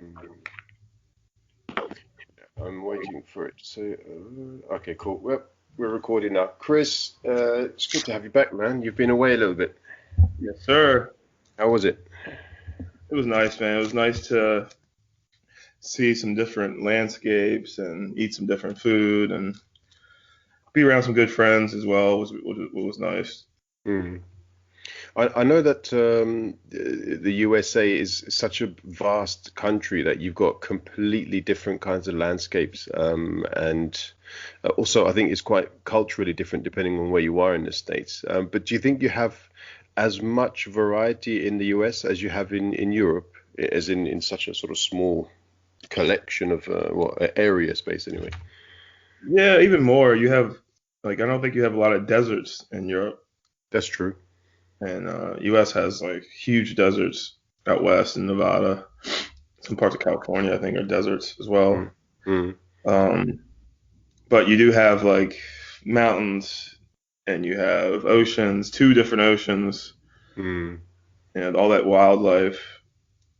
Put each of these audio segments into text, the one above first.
Mm, I'm waiting for it. So, okay, cool. Well, we're recording now. Chris, it's good to have you back, man. You've been away a little bit. Yes, sir. How was it? It was nice, man. It was nice to see some different landscapes and eat some different food and be around some good friends as well. Was nice. Mm. I know that the USA is such a vast country that you've got completely different kinds of landscapes, and also I think it's quite culturally different depending on where you are in the States. But do you think you have as much variety in the US as you have in Europe, as in such a sort of small collection of area space anyway? Yeah, even more. You have I don't think you have a lot of deserts in Europe, That's true. and U.S. has like huge deserts out west in Nevada. Some parts of California, I think, are deserts as Mm, well. mm, Um, but you do have like mountains and you have oceans, two different oceans, mm. and all that wildlife.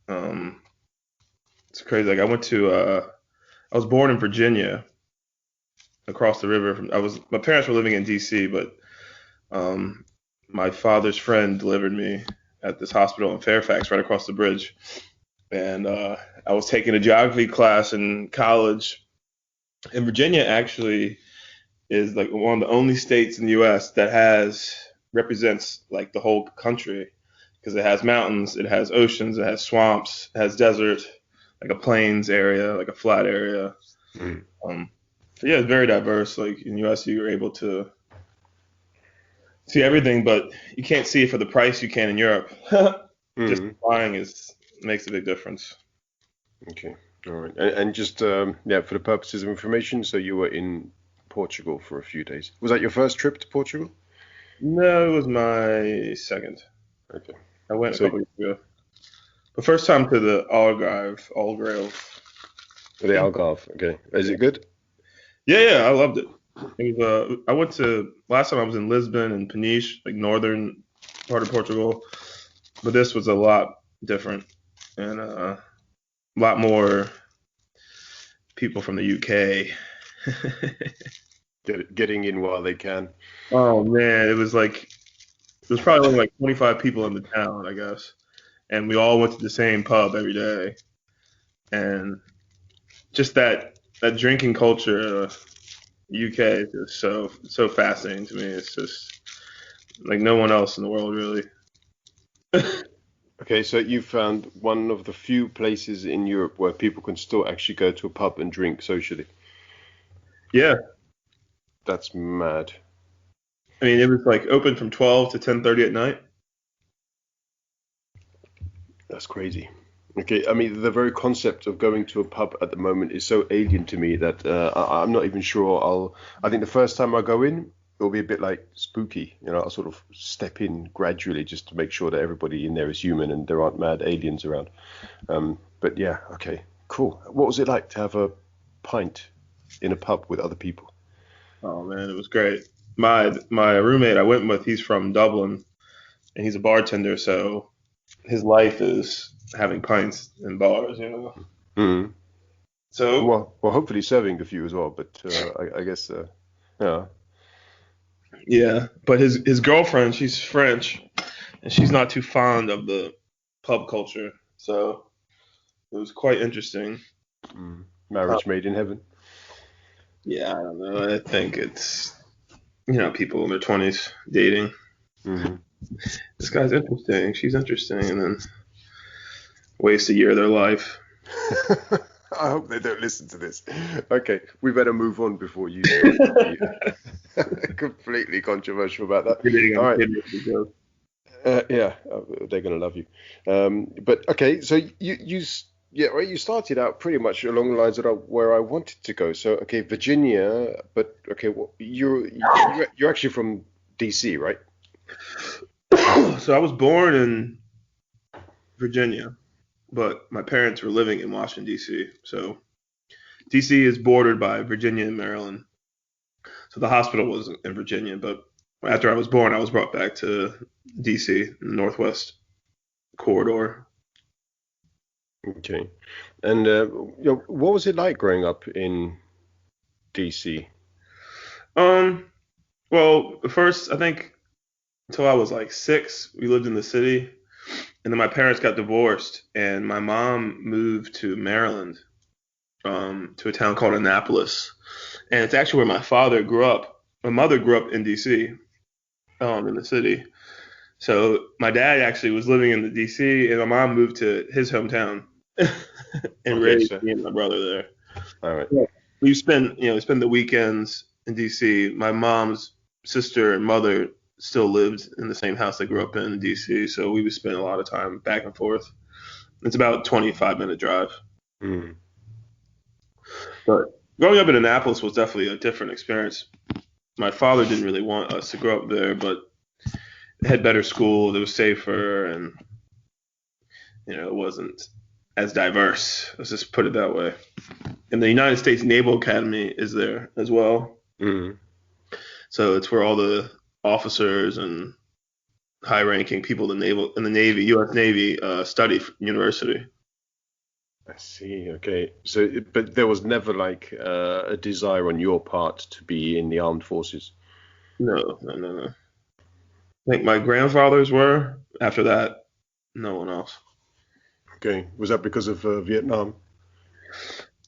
Um, it's crazy. I was born in Virginia, across the river from. My parents were living in D.C., but um, my father's friend delivered me at this hospital in Fairfax, right across the bridge. And I was taking a geography class in college. And Virginia actually is like one of the only states in the U.S. that represents like the whole country because it has mountains, it has oceans, it has swamps, it has desert, like a plains area, like a flat area. Mm. Um, so yeah, it's very diverse. Like in the U.S., you're able to see everything, but you can't see it for the price you can in Europe. Just Mm. flying is makes a big difference. Okay. All right. And just yeah, for the purposes of information, so you were in Portugal for a few days. Was that your first trip to Portugal? No, it was my second. Okay. I went a So couple years ago. The first time to the Algarve. the Algarve. Okay. Is Yeah, it good? yeah, I loved it. It was. I went to last time I was in Lisbon and Peniche, like northern part of Portugal, but this was a lot different and a lot more people from the UK. Getting in while they can. Oh man, it was probably only like 25 people in the town, I guess, and we all went to the same pub every day, and just that drinking culture, UK is just so fascinating to me. It's just like no one else in the world really. Okay, so you found one of the few places in Europe where people can still actually go to a pub and drink socially. Yeah, That's mad. I mean it was like open from 12 to 10:30 at night. That's crazy. Okay, I mean, the very concept of going to a pub at the moment is so alien to me that I'm not even sure I'll. I think the first time I go in, it'll be a bit like spooky. I'll sort of step in gradually just to make sure that everybody in there is human and there aren't mad aliens around. But yeah, okay, cool. What was it like to have a pint in a pub with other people? Oh man, it was great. My roommate I went with, he's from Dublin and he's a bartender, so his life is having pints in bars. Mm. So Well, hopefully serving a few as well. But I guess, yeah. yeah, but his girlfriend, she's French, and she's not too fond of the pub culture. So it was quite interesting. Mm. Uh, Marriage made in heaven. yeah, I don't know. I think it's people in their 20s dating. Mm. This guy's interesting. She's interesting, and then waste a year of their life. I hope they don't listen to this. Okay, we better move on before you start to be completely controversial about that. All I'm right. kidding. It's a joke. Yeah, they're gonna love you. But okay, so yeah, right, you started out pretty much along the lines that where I wanted to go. So okay, Virginia, but okay, you're actually from DC, right? So I was born in Virginia, but my parents were living in Washington D.C. So D.C. is bordered by Virginia and Maryland. So the hospital was in Virginia, but after I was born, I was brought back to D.C. in the Northwest corridor. Okay. And what was it like growing up in DC? Um, well, first, I think until I was like 6, we lived in the city, and then my parents got divorced, and my mom moved to Maryland, to a town called Annapolis, and it's actually where my father grew up. My mother grew up in D.C., in the city. So my dad actually was living in the D.C., and my mom moved to his hometown and Okay, raised so me and my brother there. all right. Yeah. We spend the weekends in DC. My mom's sister and mother still lived in the same house they grew up in DC, so we would spend a lot of time back and forth. It's about 25-minute drive. Mm. But growing up in Annapolis was definitely a different experience. My father didn't really want us to grow up there, but it had better schools, it was safer, and it wasn't as diverse. Let's just put it that way. And the United States Naval Academy is there as well. Mm. So it's where all the officers and high-ranking people in the Navy, U.S. Navy, study for university. I see. Okay. So, but there was never like a desire on your part to be in the armed forces. No, no, no, no. I think my grandfathers were. After that, no one else. Okay. Was that because of Vietnam?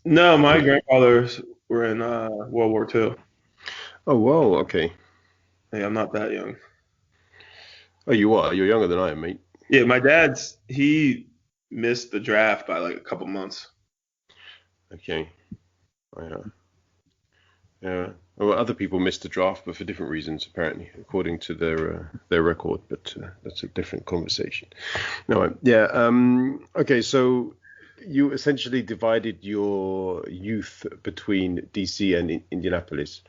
No, my grandfathers were in World War II. Oh, wow. Okay. Hey, I'm not that young. Oh, you are. You're younger than I am, mate. Yeah, he missed the draft by like a couple months. Okay. Yeah. Yeah. Well, other people missed the draft, but for different reasons, apparently, according to their record. But that's a different conversation. No. Yeah. Okay. So you essentially divided your youth between DC and Indianapolis.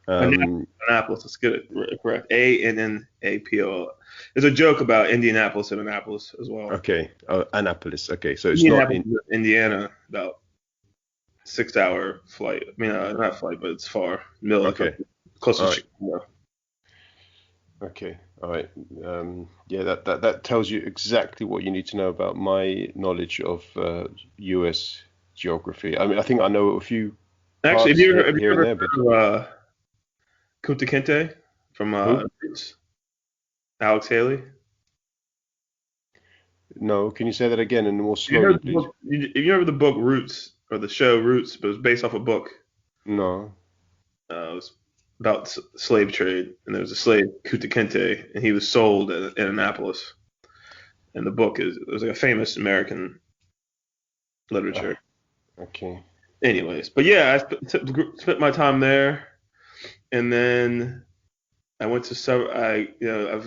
Um, Annapolis, let's get it correct. Annapol. There's a joke about Indianapolis and Annapolis as well. okay. Annapolis. Okay. So it's not Indianapolis, in. Indiana, about 6 hour flight. I mean, not flight, but it's far. Middle of the Okay. country, close to All right. Chicago. Okay. All right. Yeah, that tells you exactly what you need to know about my knowledge of U.S. geography. I mean, I think I know a few Actually, parts have you here and ever there, but heard of Kunta Kinte from who? Roots? Alex Haley? No. Can you say that again and more You slowly, heard the please? book? You heard of the book Roots or the show Roots? But it was based off a book. No. It was about slave trade, and there was a slave Kunta Kinte, and he was sold in Annapolis. And the book is it was like a famous American literature. Ah, okay. Anyways, but yeah, spent my time there, and then I went to some. I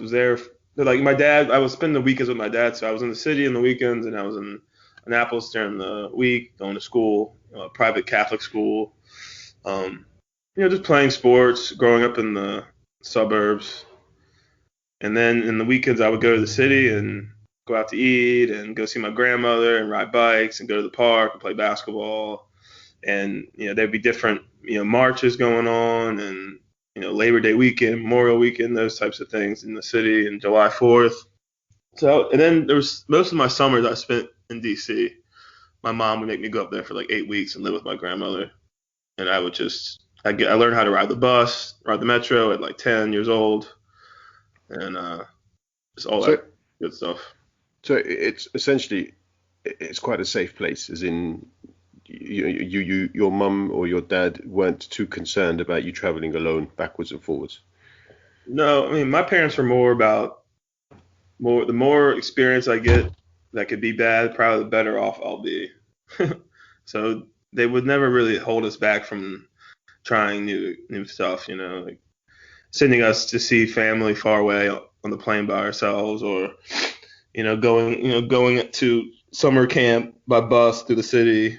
was there. Like my dad, I was spending the weekends with my dad, so I was in the city on the weekends, and I was in Annapolis during the week, going to school, private Catholic school. Um, just playing sports, growing up in the suburbs, and then in the weekends I would go to the city and go out to eat and go see my grandmother and ride bikes and go to the park and play basketball. And there'd be different marches going on and Labor Day weekend, Memorial weekend, those types of things in the city and July 4th. So and then there was most of my summers I spent in DC. My mom would make me go up there for like 8 weeks and live with my grandmother, and I learned how to ride the bus, ride the metro at like 10 years old, and just all So that good stuff. so it's essentially it's quite a safe place, as in your mum or your dad weren't too concerned about you traveling alone backwards and forwards. No, I mean my parents were more about the more experience I get that could be bad, probably the better off I'll be. So they would never really hold us back from trying new stuff, like sending us to see family far away on the plane by ourselves, or going to summer camp by bus through the city.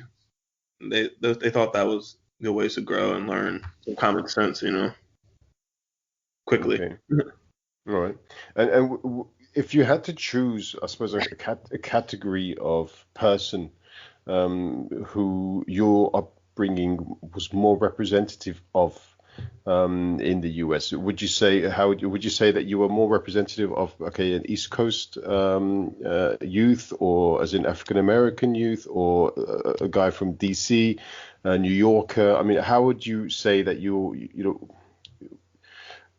They thought that was good ways to grow and learn some common sense, quickly. Okay. All right. And if you had to choose, I suppose, a category of person who your upbringing was more representative of, in the US? Would you say would you say that you were more representative of an East Coast youth, or as in African American youth, or a guy from DC, New Yorker? I mean, how would you say that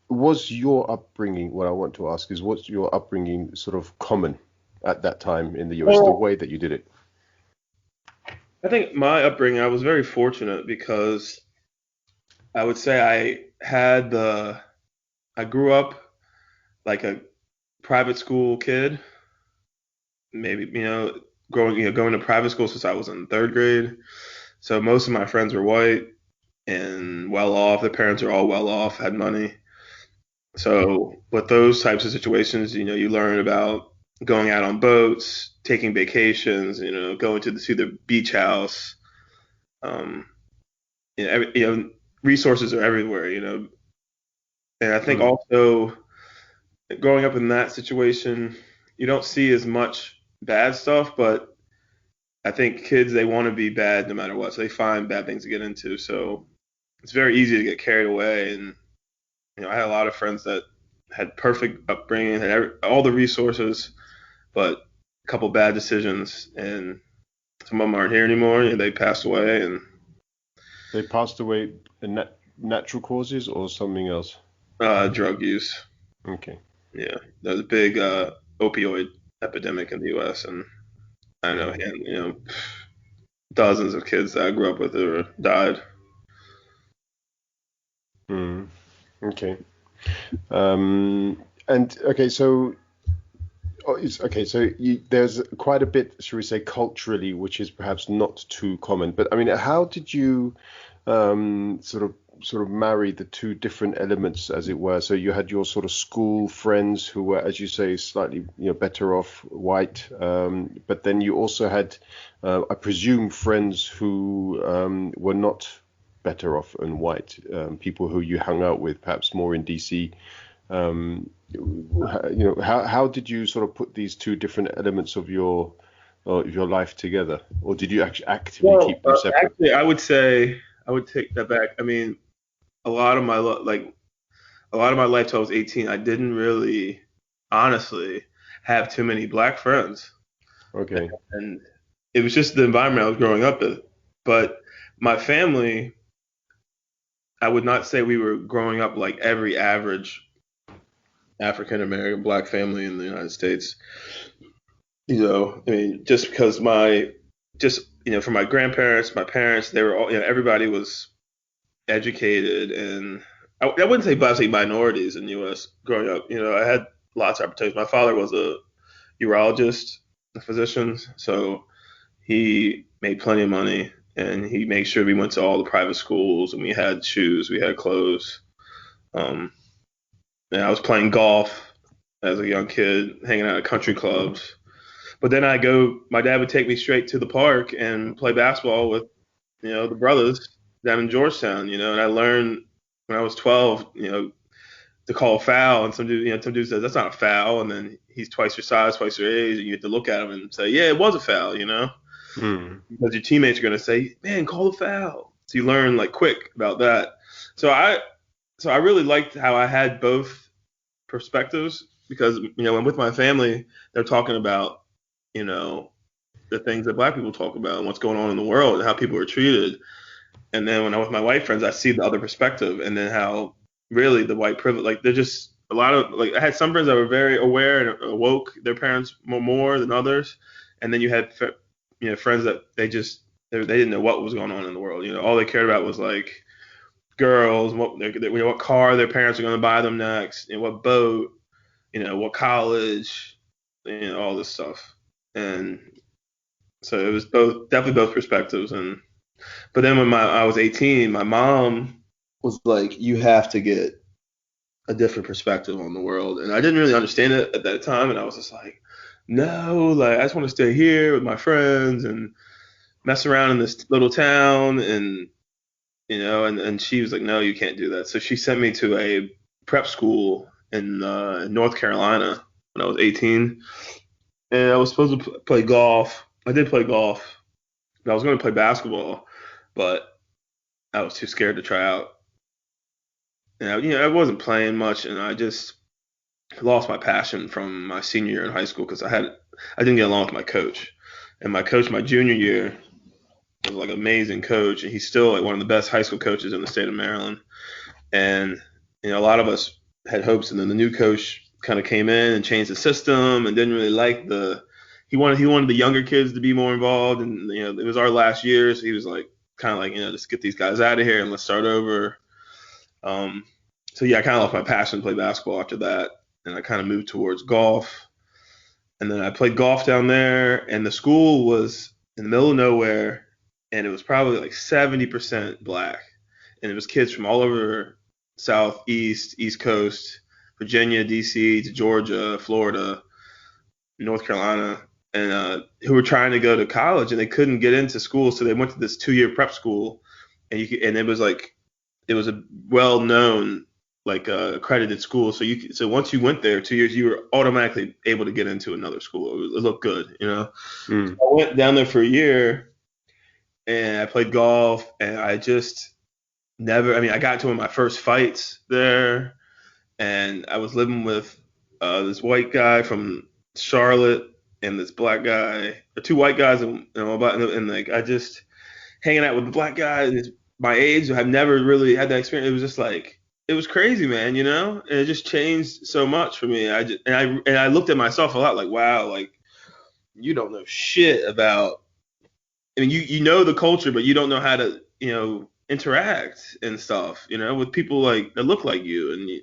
was your upbringing? What I want to ask is, what's your upbringing sort of common at that time in the US, the Well, way that you did it? I think my upbringing, I was very fortunate because I would say I grew up like a private school kid, maybe, going to private school since I was in third grade. So most of my friends were white and well off. Their parents are all well off, had money. So with those types of situations, you learn about going out on boats, taking vacations, going to the beach house. Um, resources are everywhere. And I think Mm. also growing up in that situation, you don't see as much bad stuff, but I think kids, they want to be bad no matter what. So they find bad things to get into. So it's very easy to get carried away. And, I had a lot of friends that had perfect upbringing, had all the resources, but a couple bad decisions. And some of them aren't here anymore. They passed away. And They passed away in natural causes or something else? drug use. Okay. Yeah. There's a big opioid epidemic in the U.S. And I know, Mm. dozens of kids that I grew up with or died. Mm. Okay. And okay, so there's quite a bit, should we say, culturally, which is perhaps not too common. But I mean, how did you sort of marry the two different elements, as it were? So you had your sort of school friends who were, as you say, slightly better off white, but then you also had, I presume, friends who were not better off and white, people who you hung out with, perhaps more in DC. How did you sort of put these two different elements of your life together, or did you actually actively Well, keep them separate? actually, I would say I would take that back. I mean, a lot of my a lot of my life till I was 18, I didn't really, honestly, have too many black friends, Okay. and it was just the environment I was growing up in. But my family, I would not say we were growing up like every average African American black family in the United States. I mean, just because for my grandparents, my parents, they were all, everybody was educated, and I wouldn't say black, say minorities in the U.S. growing up. I had lots of opportunities. My father was a urologist, a physician, so he made plenty of money, and he made sure we went to all the private schools, and we had shoes, we had clothes. Um, and I was playing golf as a young kid, hanging out at country clubs. But then my dad would take me straight to the park and play basketball with, the brothers down in Georgetown, and I learned when I was 12, to call a foul. And some dude says, that's not a foul. And then he's twice your size, twice your age. And you have to look at him and say, yeah, it was a foul. Mm. Because your teammates are going to say, man, call a foul. So you learn like quick about that. So I really liked how I had both perspectives because, when with my family, they're talking about, you know, the things that black people talk about and what's going on in the world and how people are treated. And then when I'm with my white friends, I see the other perspective and then how really the white privilege, like they're just a lot of, like I had some friends that were very aware and awoke their parents more than others. And then you had, friends that they didn't know what was going on in the world. All they cared about was like girls, what car their parents are going to buy them next, what boat, what college, all this stuff. And so it was definitely both perspectives. But then when I was 18, my mom was like, "You have to get a different perspective on the world," and I didn't really understand it at that time, and I was just like, "No, like I just want to stay here with my friends and mess around in this little town," and and she was like, "No, you can't do that." So she sent me to a prep school in North Carolina when I was 18, and I was supposed to play golf. I did play golf. I was going to play basketball, but I was too scared to try out. And I wasn't playing much, and I just lost my passion from my senior year in high school because I didn't get along with my coach, and my coach my junior year was like an amazing coach, and he's still like one of the best high school coaches in the state of Maryland. And a lot of us had hopes, and then the new coach kind of came in and changed the system, and didn't really like the. He wanted the younger kids to be more involved, and it was our last year, so he was like kind of like just get these guys out of here and let's start over. Um, so yeah, I kind of lost my passion to play basketball after that, and I kind of moved towards golf. And then I played golf down there, and the school was in the middle of nowhere, and it was probably like 70% black, and it was kids from all over Southeast, East Coast, Virginia, DC, to Georgia, Florida, North Carolina, and who were trying to go to college, and they couldn't get into school, so they went to this 2-year prep school, and it was like it was a well-known like accredited school. So once you went there 2 years, you were automatically able to get into another school. It looked good. So Mm. I went down there for a year, and I played golf, and I just never. I mean, I got into one of my first fights there, and I was living with this white guy from Charlotte and this black guy, or two white guys, and like I just hanging out with the black guy and my age. I've never really had that experience. It was just like it was crazy, man. And it just changed so much for me. I looked at myself a lot like, wow, like you don't know shit about. I mean, you know the culture, but you don't know how to interact and stuff. With people like that look like you,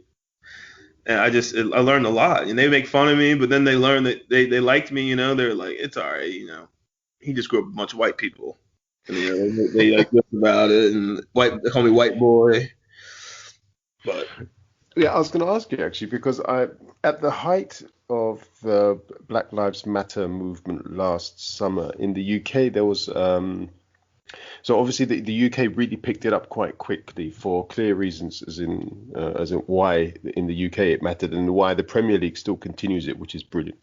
and I learned a lot. And they make fun of me, but then they learn that they liked me. They're like, it's all right. He just grew up with a bunch of white people. And, they like joke about it, and they call me white boy. But Yeah, I was going to ask you actually because at the height of the Black Lives Matter movement last summer in the UK, there was so obviously the UK really picked it up quite quickly for clear reasons, as in why in the UK it mattered and why the Premier League still continues it, which is brilliant.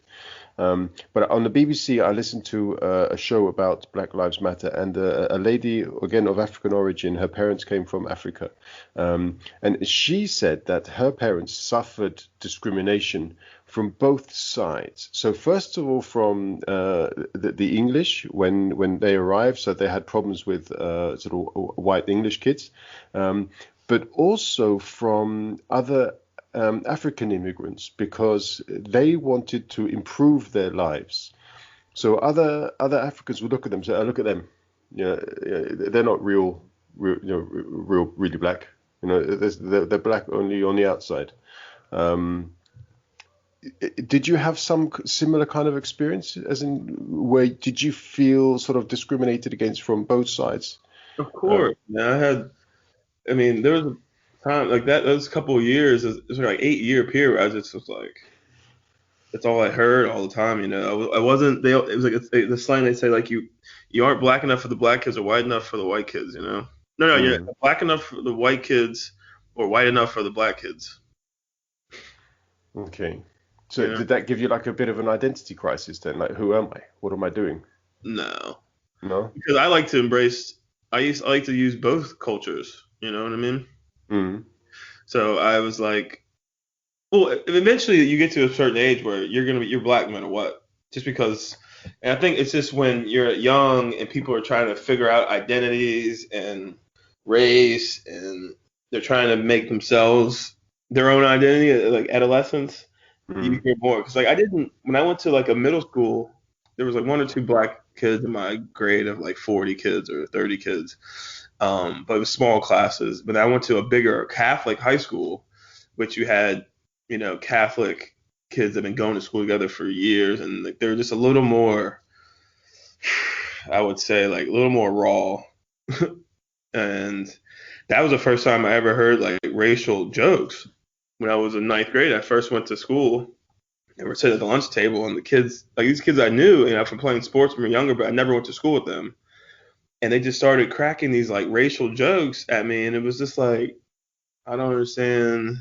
But on the BBC, I listened to a show about Black Lives Matter, and a lady, again of African origin, her parents came from Africa, and she said that her parents suffered discrimination from both sides. So first of all, from the English when they arrived, so they had problems with sort of white English kids, but also from other African immigrants because they wanted to improve their lives. So other Africans would look at them and say, "Oh, look at them. They're not really black. They're black only on the outside." Did you have some similar kind of experience, as in where did you feel sort of discriminated against from both sides? of Um, course, man, I mean, there was a time like that. Those couple of years, it was like 8-year period. Where I just was like, that's all I heard all the time. I wasn't. It was like the slang they say like you aren't black enough for the black kids or white enough for the white kids. No, you're mm, black enough for the white kids or white enough for the black kids. okay. So You know, did that give you like a bit of an identity crisis then? Like, who am I? What am I doing? no, No? because I like to embrace. I like to use both cultures. You know what I mean? Mm, So I was like, well, eventually you get to a certain age where you're black no matter what, just because. And I think it's just when you're young and people are trying to figure out identities and race, and they're trying to make themselves their own identity, like adolescence. You mm, hear more because like I didn't when I went to like a middle school, there was like one or two black kids in my grade of like 40 kids or 30 kids, but it was small classes. But I went to a bigger Catholic high school, which you had, Catholic kids that have been going to school together for years, and like they're just a little more, I would say, like a little more raw. And that was the first time I ever heard like racial jokes. When I was in ninth grade, I first went to school and we're sitting at the lunch table, and the kids, like these kids I knew, from playing sports when we were younger, but I never went to school with them. And they just started cracking these like racial jokes at me, and it was just like, I don't understand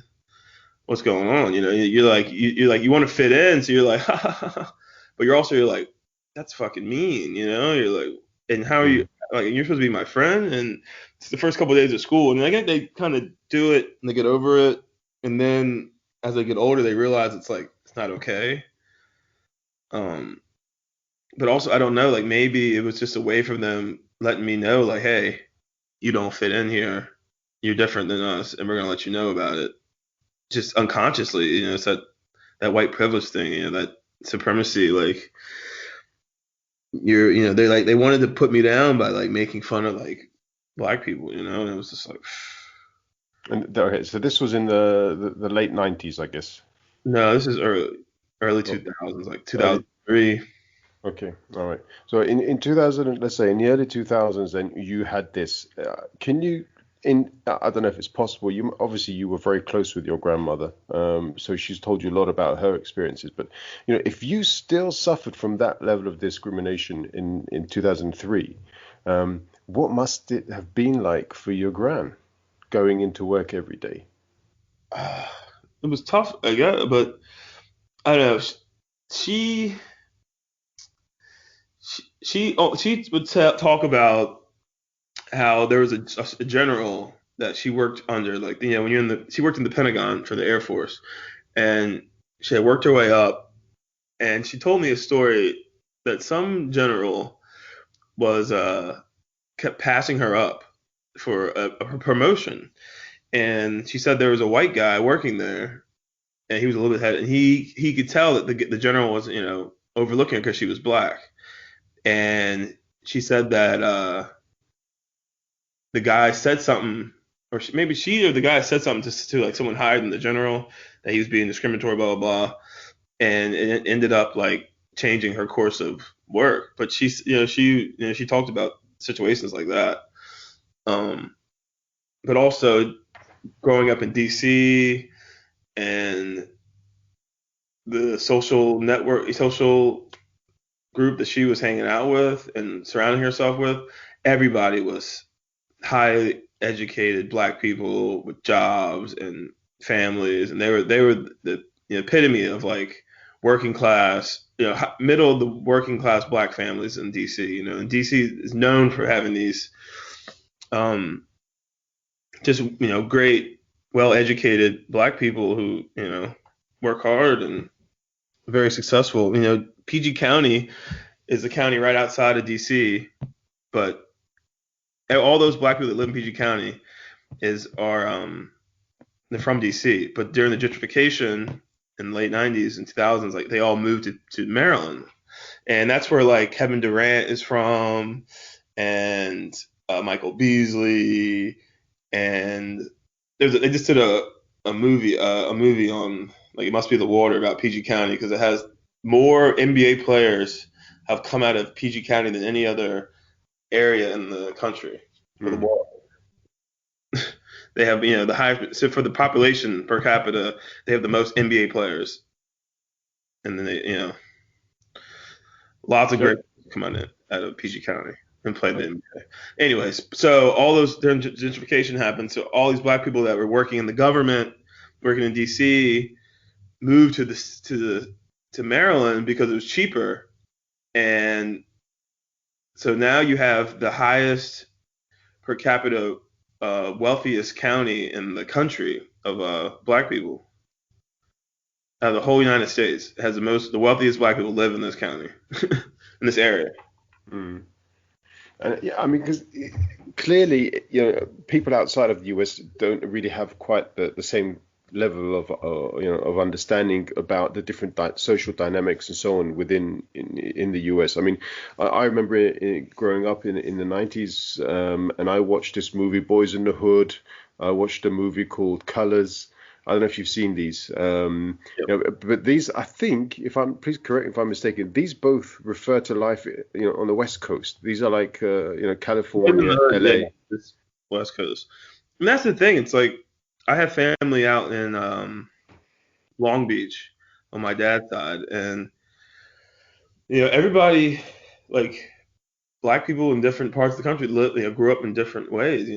what's going on. You're like you want to fit in, so you're like, ha, ha, ha, ha. But you're like, that's fucking mean. You're like, and how are you? Mm. Like, you're supposed to be my friend, and it's the first couple of days of school, and I get they kind of do it and they get over it, and then as they get older, they realize it's like it's not okay. Um, but also I don't know, like maybe it was just a way for them letting me know, like, hey, you don't fit in here, you're different than us, and we're gonna let you know about it, just unconsciously, it's that white privilege thing, that supremacy, like they wanted to put me down by like making fun of like black people, and it was just like, And okay, so this was in the late 90s, I guess. no, this is early Oh, 2000s, like early. 2003. Okay, all right. So in 2000, let's say in the early 2000s, then you had this. Can you, I don't know if it's possible. You obviously you were very close with your grandmother, so she's told you a lot about her experiences. But if you still suffered from that level of discrimination in 2003, what must it have been like for your gran going into work every day? It was tough, I guess, but I don't know. She she would talk about how there was a general that she worked under, like when she worked in the Pentagon for the Air Force, and she had worked her way up, and she told me a story that some general was kept passing her up for a promotion, and she said there was a white guy working there, and he was a little bit ahead, and he could tell that the general was overlooking her because she was black, and she said that the guy said something, or maybe she or the guy said something to like someone higher than the general, that he was being discriminatory, blah blah blah, and it ended up like changing her course of work. But she talked about situations like that. Um, but also growing up in DC and the social group that she was hanging out with and surrounding herself with, everybody was highly educated black people with jobs and families, and they were the epitome of like working class, middle of the working class black families in DC. And DC is known for having these um, just great, well educated black people who work hard and very successful. PG County is a county right outside of DC, but all those black people that live in PG County are they're from DC, but during the gentrification in the late 90s and 2000s, like they all moved to Maryland, and that's where like Kevin Durant is from, and Michael Beasley, and they just did a movie on like It Must Be the Water about PG County because it has more NBA players have come out of PG County than any other area in the country for the Mm. water. They have, the highest. So for the population per capita, they have the most NBA players, and then lots of So, great come out of PG County and play the NBA. Anyways, so all those during gentrification happened. So all these black people that were working in the government, working in DC, moved to Maryland because it was cheaper, and so now you have the highest per capita, wealthiest county in the country of black people. The whole United States has the wealthiest black people live in this county, in this area. mm. And yeah, I mean, because clearly, people outside of the US don't really have quite the same level of of understanding about the different social dynamics and so on in the US. I mean, I remember growing up in the 90s, and I watched this movie, Boys in the Hood. I watched a movie called Colors. I don't know if you've seen these, Yep. but these, I think, please correct me if I'm mistaken, these both refer to life, on the West Coast. These are like, California, Yeah, LA. this West Coast. And that's the thing. It's like I have family out in Long Beach on my dad's side, and everybody, like black people in different parts of the country grew up in different ways.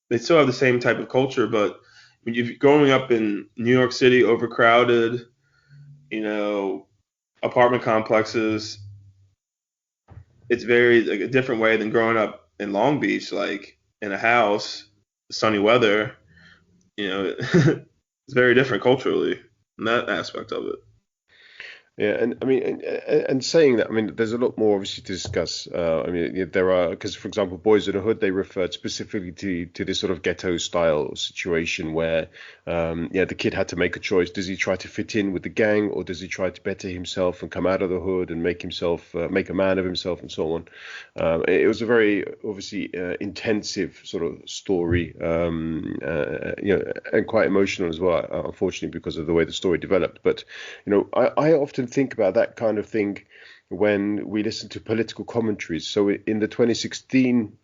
They still have the same type of culture, but when you're growing up in New York City, overcrowded, you know, apartment complexes, it's very like a different way than growing up in Long Beach, like in a house, sunny weather. You know, it's very different culturally in that aspect of it. Yeah, and I mean, and saying that, I mean, there's a lot more obviously to discuss. I mean, there are, because for example, Boys in the Hood, they referred specifically to this sort of ghetto style situation where, yeah, the kid had to make a choice. Does he try to fit in with the gang, or does he try to better himself and come out of the hood and make himself, make a man of himself, and so on. It was a very obviously intensive sort of story, and quite emotional as well, unfortunately, because of the way the story developed. But I often think about that kind of thing when we listen to political commentaries. So in the 2016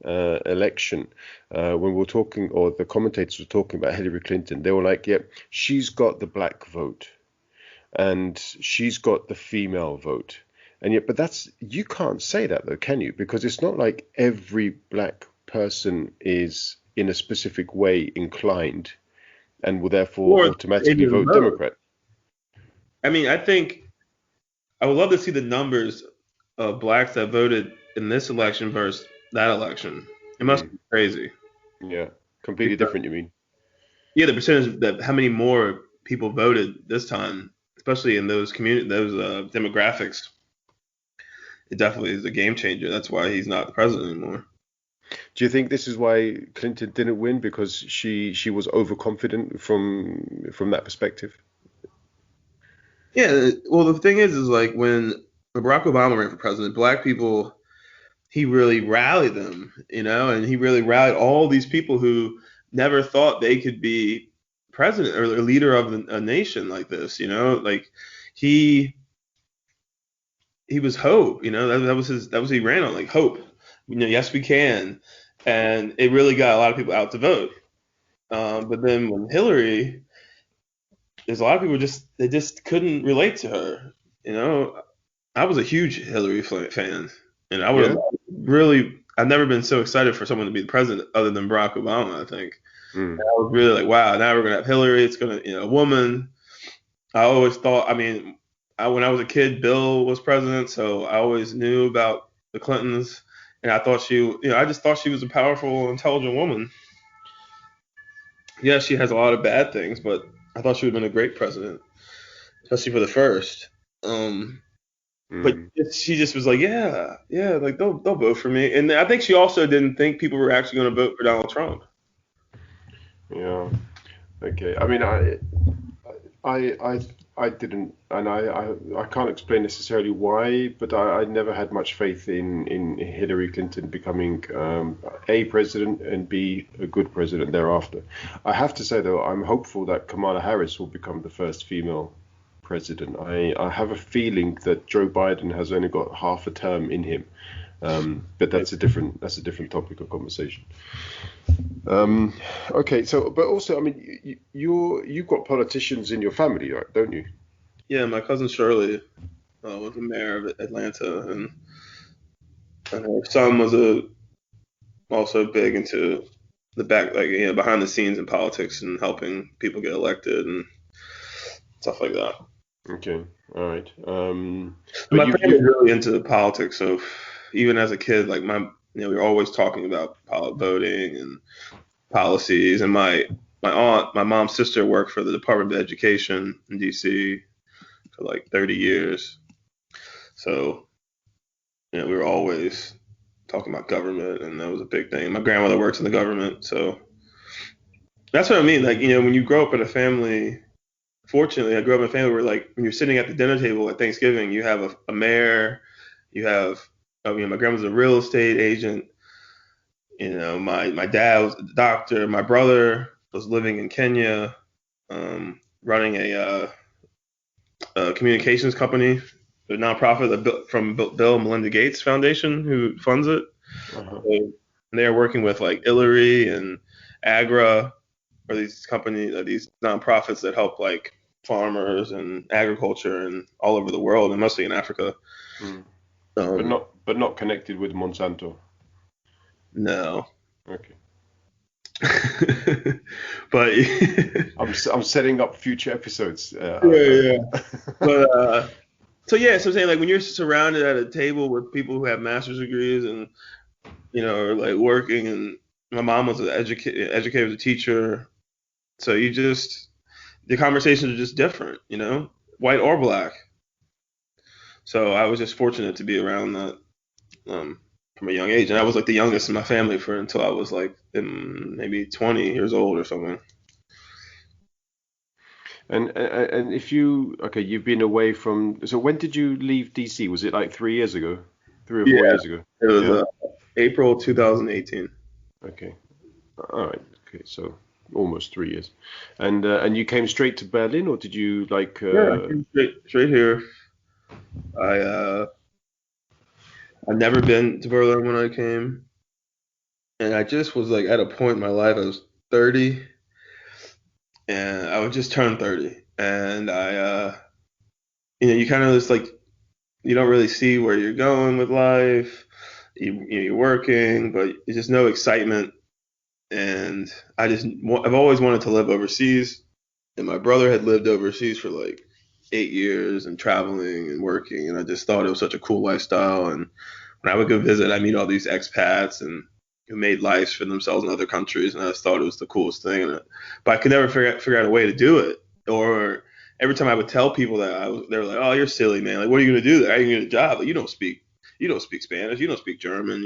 election, when we were talking, or the commentators were talking about Hillary Clinton, they were like, "Yeah, she's got the black vote, and she's got the female vote." And yet, but you can't say that though, can you? Because it's not like every black person is in a specific way inclined and will therefore Or automatically even vote vote. Democrat. I mean, I think I would love to see the numbers of blacks that voted in this election versus that election. It must Mm, be crazy. yeah, completely Because, different, you mean? yeah, the percentage that how many more people voted this time, especially in those demographics, it definitely is a game changer. That's why he's not the president anymore. Do you think this is why Clinton didn't win, because she was overconfident from that perspective? Yeah, well, the thing is like when Barack Obama ran for president, black people, he really rallied them, and he really rallied all these people who never thought they could be president or a leader of a nation like this, like he he was hope, that was he ran on, like hope, yes we can, and it really got a lot of people out to vote. But then when Hillary, there's a lot of people they just couldn't relate to her, you know. I was a huge Hillary fan, and I would have Yeah. really. I've never been so excited for someone to be the president other than Barack Obama. I think Mm. and I was really like, wow, now we're gonna have Hillary. It's gonna, a woman. I always thought. I mean, when I was a kid, Bill was president, so I always knew about the Clintons, and I thought I just thought she was a powerful, intelligent woman. Yeah, she has a lot of bad things, but I thought she would have been a great president, especially for the first. Um, But Mm. she just was like, yeah, yeah, like they'll vote for me. And I think she also didn't think people were actually going to vote for Donald Trump. Yeah. Okay. I mean, I, I, I didn't, and I can't explain necessarily why, but I never had much faith in Hillary Clinton becoming A, president, and B, a good president thereafter. I have to say though, I'm hopeful that Kamala Harris will become the first female president. I have a feeling that Joe Biden has only got half a term in him, but that's a different topic of conversation. Um, okay, so but also, I mean, you've got politicians in your family, right, don't you? Yeah, my cousin Shirley was the mayor of Atlanta, and her son was also big into the back, like behind the scenes in politics and helping people get elected and stuff like that. Okay, all right. And But my you've family's you really into politics, so even as a kid, like we were always talking about voting and policies. And my aunt, my mom's sister, worked for the Department of Education in DC for like 30 years. So we were always talking about government, and that was a big thing. My grandmother works in the government, so that's what I mean. Like when you grow up in a family. Fortunately, I grew up in a family where, like, when you're sitting at the dinner table at Thanksgiving, you have a mayor, you have, my grandma's a real estate agent. My dad was a doctor. My brother was living in Kenya, running a communications company, a nonprofit from Bill and Melinda Gates Foundation, who funds it. uh So they're working with like Hillary and Agra, or these companies, these nonprofits that help like farmers and agriculture and all over the world, and mostly in Africa. mm. but Um, not connected with Monsanto. no, Okay, but I'm setting up future episodes. yeah, yeah. But So yeah, so I'm saying like when you're surrounded at a table with people who have master's degrees and are like working, and my mom was an educator, was a teacher, so the conversations are just different, white or black. So I was just fortunate to be around that from a young age, and I was like the youngest in my family for until I was like maybe 20 years old or something. And if you've been away from. So when did you leave DC? Was it like 3 years ago, 3 or 4 Yeah, years ago? it was Yeah. April 2018. Okay. All right. Okay. So almost 3 years. And you came straight to Berlin, or did you like? Yeah, I came straight here. I I'd never been to Berlin when I came, and I just was like at a point in my life. I was 30, and I would just turn 30, and you kind of just like you don't really see where you're going with life. You're working, but there's just no excitement. And I've always wanted to live overseas, and my brother had lived overseas for like 8 years and traveling and working, and I just thought it was such a cool lifestyle. And when I would go visit, I meet all these expats and who made lives for themselves in other countries, and I just thought it was the coolest thing. But I could never figure out a way to do it. Or every time I would tell people that, they were like, "Oh, you're silly, man! Like, what are you gonna do there? How are you gonna get a job? Like, you don't speak Spanish, you don't speak German.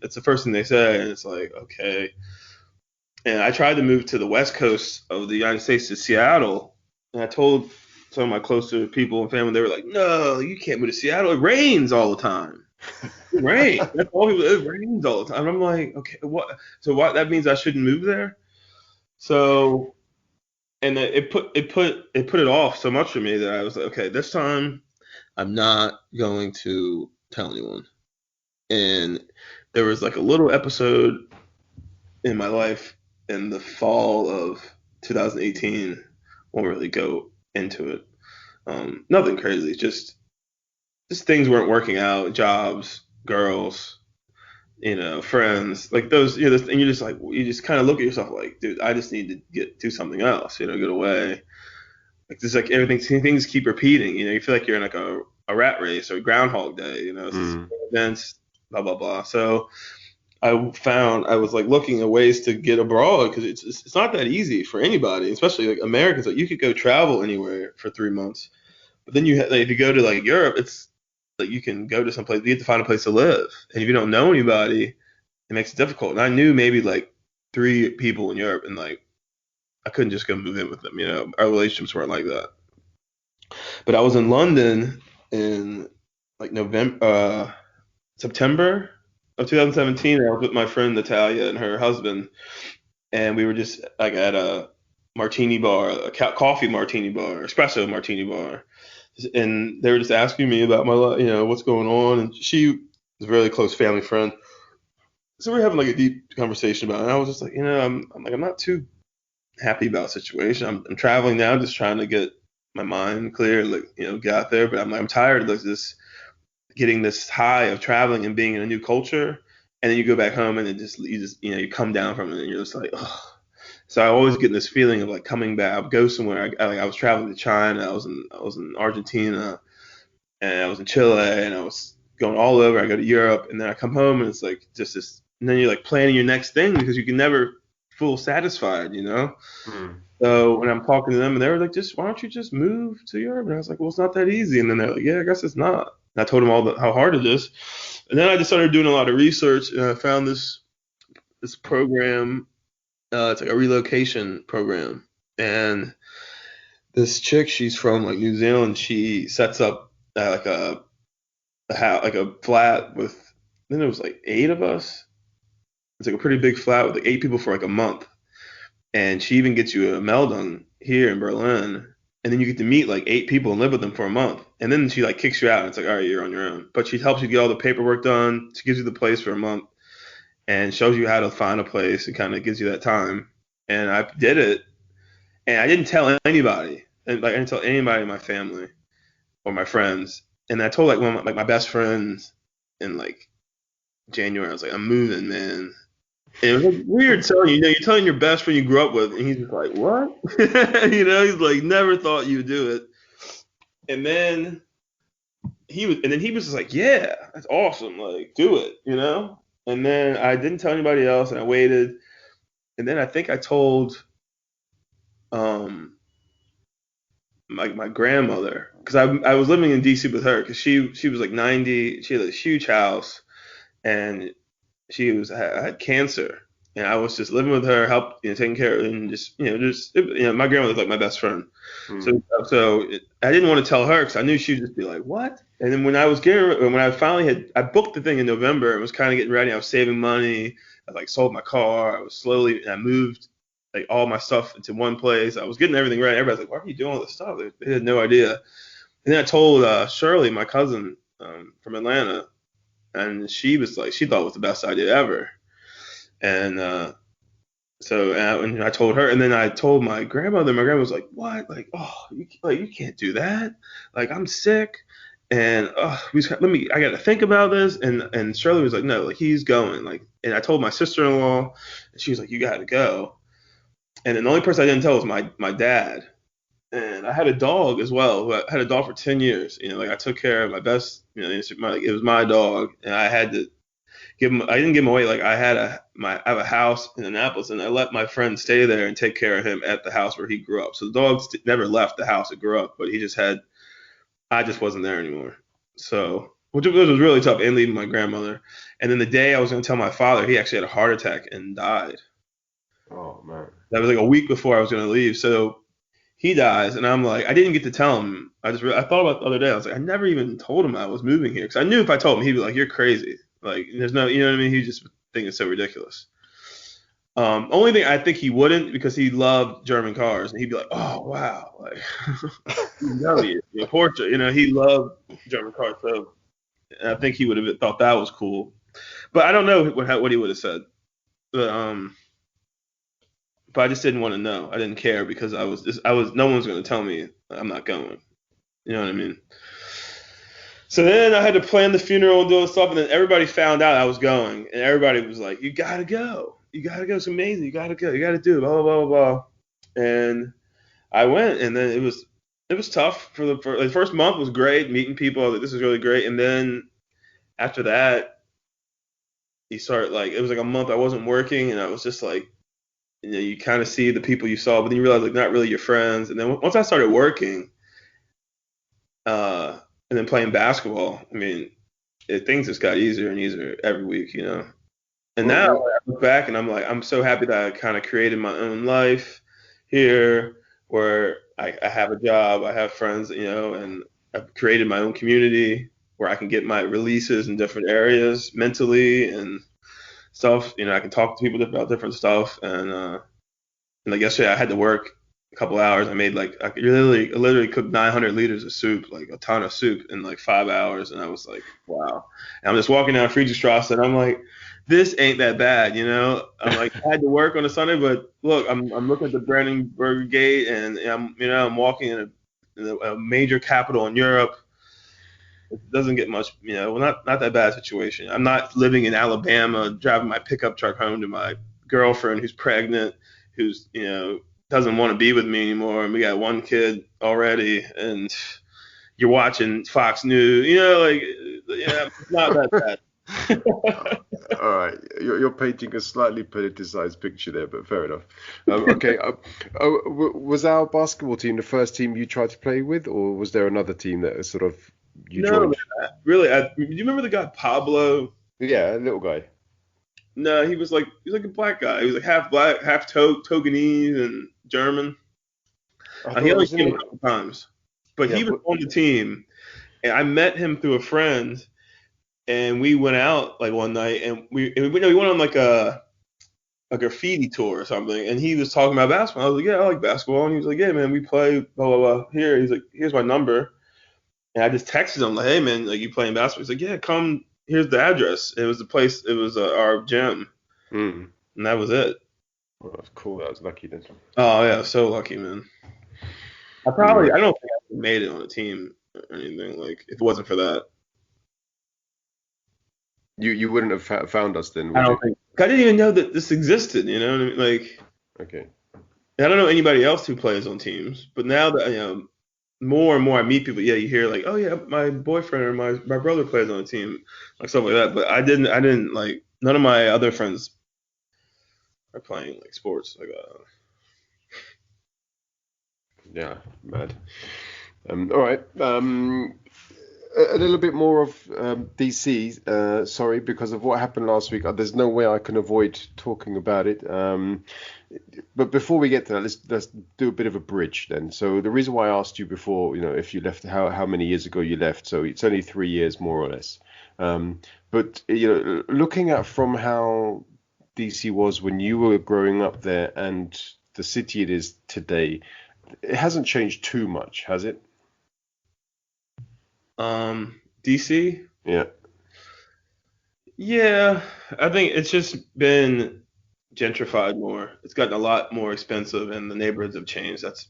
It's the first thing they say." And it's like, okay. And I tried to move to the west coast of the United States to Seattle, and I told some of my closer people and family, they were like, "No, you can't move to Seattle. It rains all the time. It rains. That's all people. It rains all the time." And I'm like, okay, what? So what? That means I shouldn't move there. So, and it put it off so much for me that I was like, okay, this time I'm not going to tell anyone. And there was like a little episode in my life in the fall of 2018. Won't really go into it. Nothing crazy. Just things weren't working out. Jobs, girls, friends, like those. And you're just like you just kind of look at yourself like, dude, I just need to do something else. Get away. Like just like everything, things keep repeating. You feel like you're in like a rat race or a Groundhog Day. It's just Mm. events, blah blah blah. So I was like looking at ways to get abroad because it's not that easy for anybody, especially like Americans. Like you could go travel anywhere for 3 months, but then like, if you go to like Europe, it's like you can go to some place, you have to find a place to live, and if you don't know anybody, it makes it difficult. And I knew maybe like three people in Europe, and like I couldn't just go move in with them. Our relationships weren't like that. But I was in London in like September of 2017. I was with my friend Natalia and her husband, and we were just like at a martini bar, a coffee martini bar, espresso martini bar, and they were just asking me about my life, what's going on, and she was a really close family friend, so we were having like a deep conversation about it. And I was just like, I'm not too happy about the situation. I'm traveling now, just trying to get my mind clear, like get out there, but I'm tired of like this getting this high of traveling and being in a new culture, and then you go back home and you come down from it and you're just like, oh. So I always get this feeling of like coming back. I would go somewhere. I was traveling to China. I was in Argentina, and I was in Chile, and I was going all over. I go to Europe, and then I come home, and it's like just this. And then you're like planning your next thing because you can never feel satisfied. Mm. So when I'm talking to them, and they were like, "Just why don't you just move to Europe?" And I was like, "Well, it's not that easy." And then they're like, "Yeah, I guess it's not." And I told them how hard it is. And then I just started doing a lot of research, and I found this program. It's like a relocation program, and this chick, she's from like New Zealand. She sets up like a house, like a flat with. Then there was like 8 of us. It's like a pretty big flat with like 8 people for like a month, and she even gets you a Meldon here in Berlin, and then you get to meet like 8 people and live with them for a month, and then she like kicks you out, and it's like, all right, you're on your own. But she helps you get all the paperwork done. She gives you the place for a month and shows you how to find a place and kind of gives you that time. And I did it, and I didn't tell anybody, and like I didn't tell anybody in my family or my friends. And I told like one of my best friends in like January. I was like, I'm moving, man. And it was like weird telling you're telling your best friend you grew up with, and he's just like, what? He's like, never thought you would do it. And then and then he was just like, yeah, that's awesome, like do it, you know. And then I didn't tell anybody else, and I waited, and then I think I told um my grandmother, because I was living in DC with her, because she was like 90, she had a huge house, and had cancer, and I was just living with her, taking care of, and my grandmother was like my best friend. Mm. So I didn't want to tell her because I knew she'd just be like, "What?" And then when I finally I booked the thing in November and was kind of getting ready. I was saving money. I like sold my car. And I moved like all my stuff into one place. I was getting everything ready. Everybody's like, "Why are you doing all this stuff?" They had no idea. And then I told Shirley, my cousin from Atlanta, and she was like, she thought it was the best idea ever. And and I told her, and then I told my grandmother. My grandma was like, "What? Like, oh, you can't do that. Like, I'm sick, and I got to think about this." And Shirley was like, "No, like he's going." Like, and I told my sister-in-law, and she was like, "You got to go." And then the only person I didn't tell was my dad. And I had a dog as well. I had a dog for 10 years. You know, like I took care of my best. You know, it was my dog, and I had to I didn't give him away. Like I have a house in Annapolis, and I let my friend stay there and take care of him at the house where he grew up. So the dog never left the house it grew up, but I just wasn't there anymore. So, which was really tough, and leaving my grandmother. And then the day I was going to tell my father, he actually had a heart attack and died. Oh man. That was like a week before I was going to leave. So he dies, and I'm like, I didn't get to tell him. I thought about it the other day. I was like, I never even told him I was moving here, because I knew if I told him, he'd be like, "You're crazy. Like, there's no, you know what I mean?" He just think it's so ridiculous. Only thing I think he wouldn't, because he loved German cars, and he'd be like, "Oh wow, like, Porsche." You know, he loved German cars, so I think he would have thought that was cool. But I don't know what he would have said. But I just didn't want to know. I didn't care, because no one's going to tell me I'm not going. You know what I mean? So then I had to plan the funeral and do all this stuff, and then everybody found out I was going, and everybody was like, "You gotta go, you gotta go. It's amazing. You gotta go. You gotta do it." Blah blah blah blah. And I went, and then it was tough for the first month was great, meeting people. I was like, this is really great, and then after that, you start like, it was like a month I wasn't working, and I was just like, you kind of see the people you saw, but then you realize like not really your friends. And then once I started working, and then playing basketball, I mean, things just got easier and easier every week, you know. And Well, now well, I look back and I'm like, I'm so happy that I kind of created my own life here, where I have a job, I have friends, you know, and I've created my own community where I can get my releases in different areas mentally and stuff. You know, I can talk to people about different stuff. And like yesterday, I had to work a couple hours. I made like I literally cooked 900 liters of soup, like a ton of soup, in like 5 hours. And I was like, wow. And I'm just walking down Friedrichstrasse, and I'm like, this ain't that bad, you know. I'm like, I had to work on a Sunday, but look, I'm looking at the Brandenburg Gate, and I'm walking in a major capital in Europe. It doesn't get much, you know, well, not that bad situation. I'm not living in Alabama, driving my pickup truck home to my girlfriend who's pregnant, who's, you know, doesn't want to be with me anymore, and we got one kid already, and you're watching Fox News, you know, like, yeah, it's not that bad. all right, you're painting a slightly politicized picture there, but fair enough. Okay, was our basketball team the first team you tried to play with, or was there another team that sort of you No, joined? man, really, do you remember the guy Pablo? Yeah, a little guy. No, he was like a black guy. He was like half black, half Togonese and German. I He thought, only wasn't came a it? couple times, but Yeah, he was but on the team, and I met him through a friend, and we went out like one night, and we went on like a graffiti tour or something, and he was talking about basketball. I was like, yeah, I like basketball, and he was like, yeah, man, we play blah blah blah. Here, he's like, here's my number, and I just texted him like, hey man, like you playing basketball? He's like, yeah, come. Here's the address. It was the place. It was our gym, mm, and that was it. well, that's cool. That was lucky then. Oh yeah, so lucky, man. Mm. I don't think I would have made it on a team or anything, like if it wasn't for that. You wouldn't have found us then, I would don't you? think I didn't even know that this existed. You know what I mean? Like Okay. I don't know anybody else who plays on teams, but now that more and more I meet people, yeah, you hear like, oh yeah, my boyfriend or my brother plays on the team, like stuff like that. But I didn't like none of my other friends are playing like sports like Yeah, mad. All right. A little bit more of DC. Sorry, because of what happened last week. There's no way I can avoid talking about it. But before we get to that, let's do a bit of a bridge then. So the reason why I asked you before, if you left, how many years ago you left. So it's only 3 years more or less. But looking at from how DC was when you were growing up there and the city it is today, it hasn't changed too much, has it? DC. Yeah. Yeah, I think it's just been gentrified more. It's gotten a lot more expensive, and the neighborhoods have changed. That's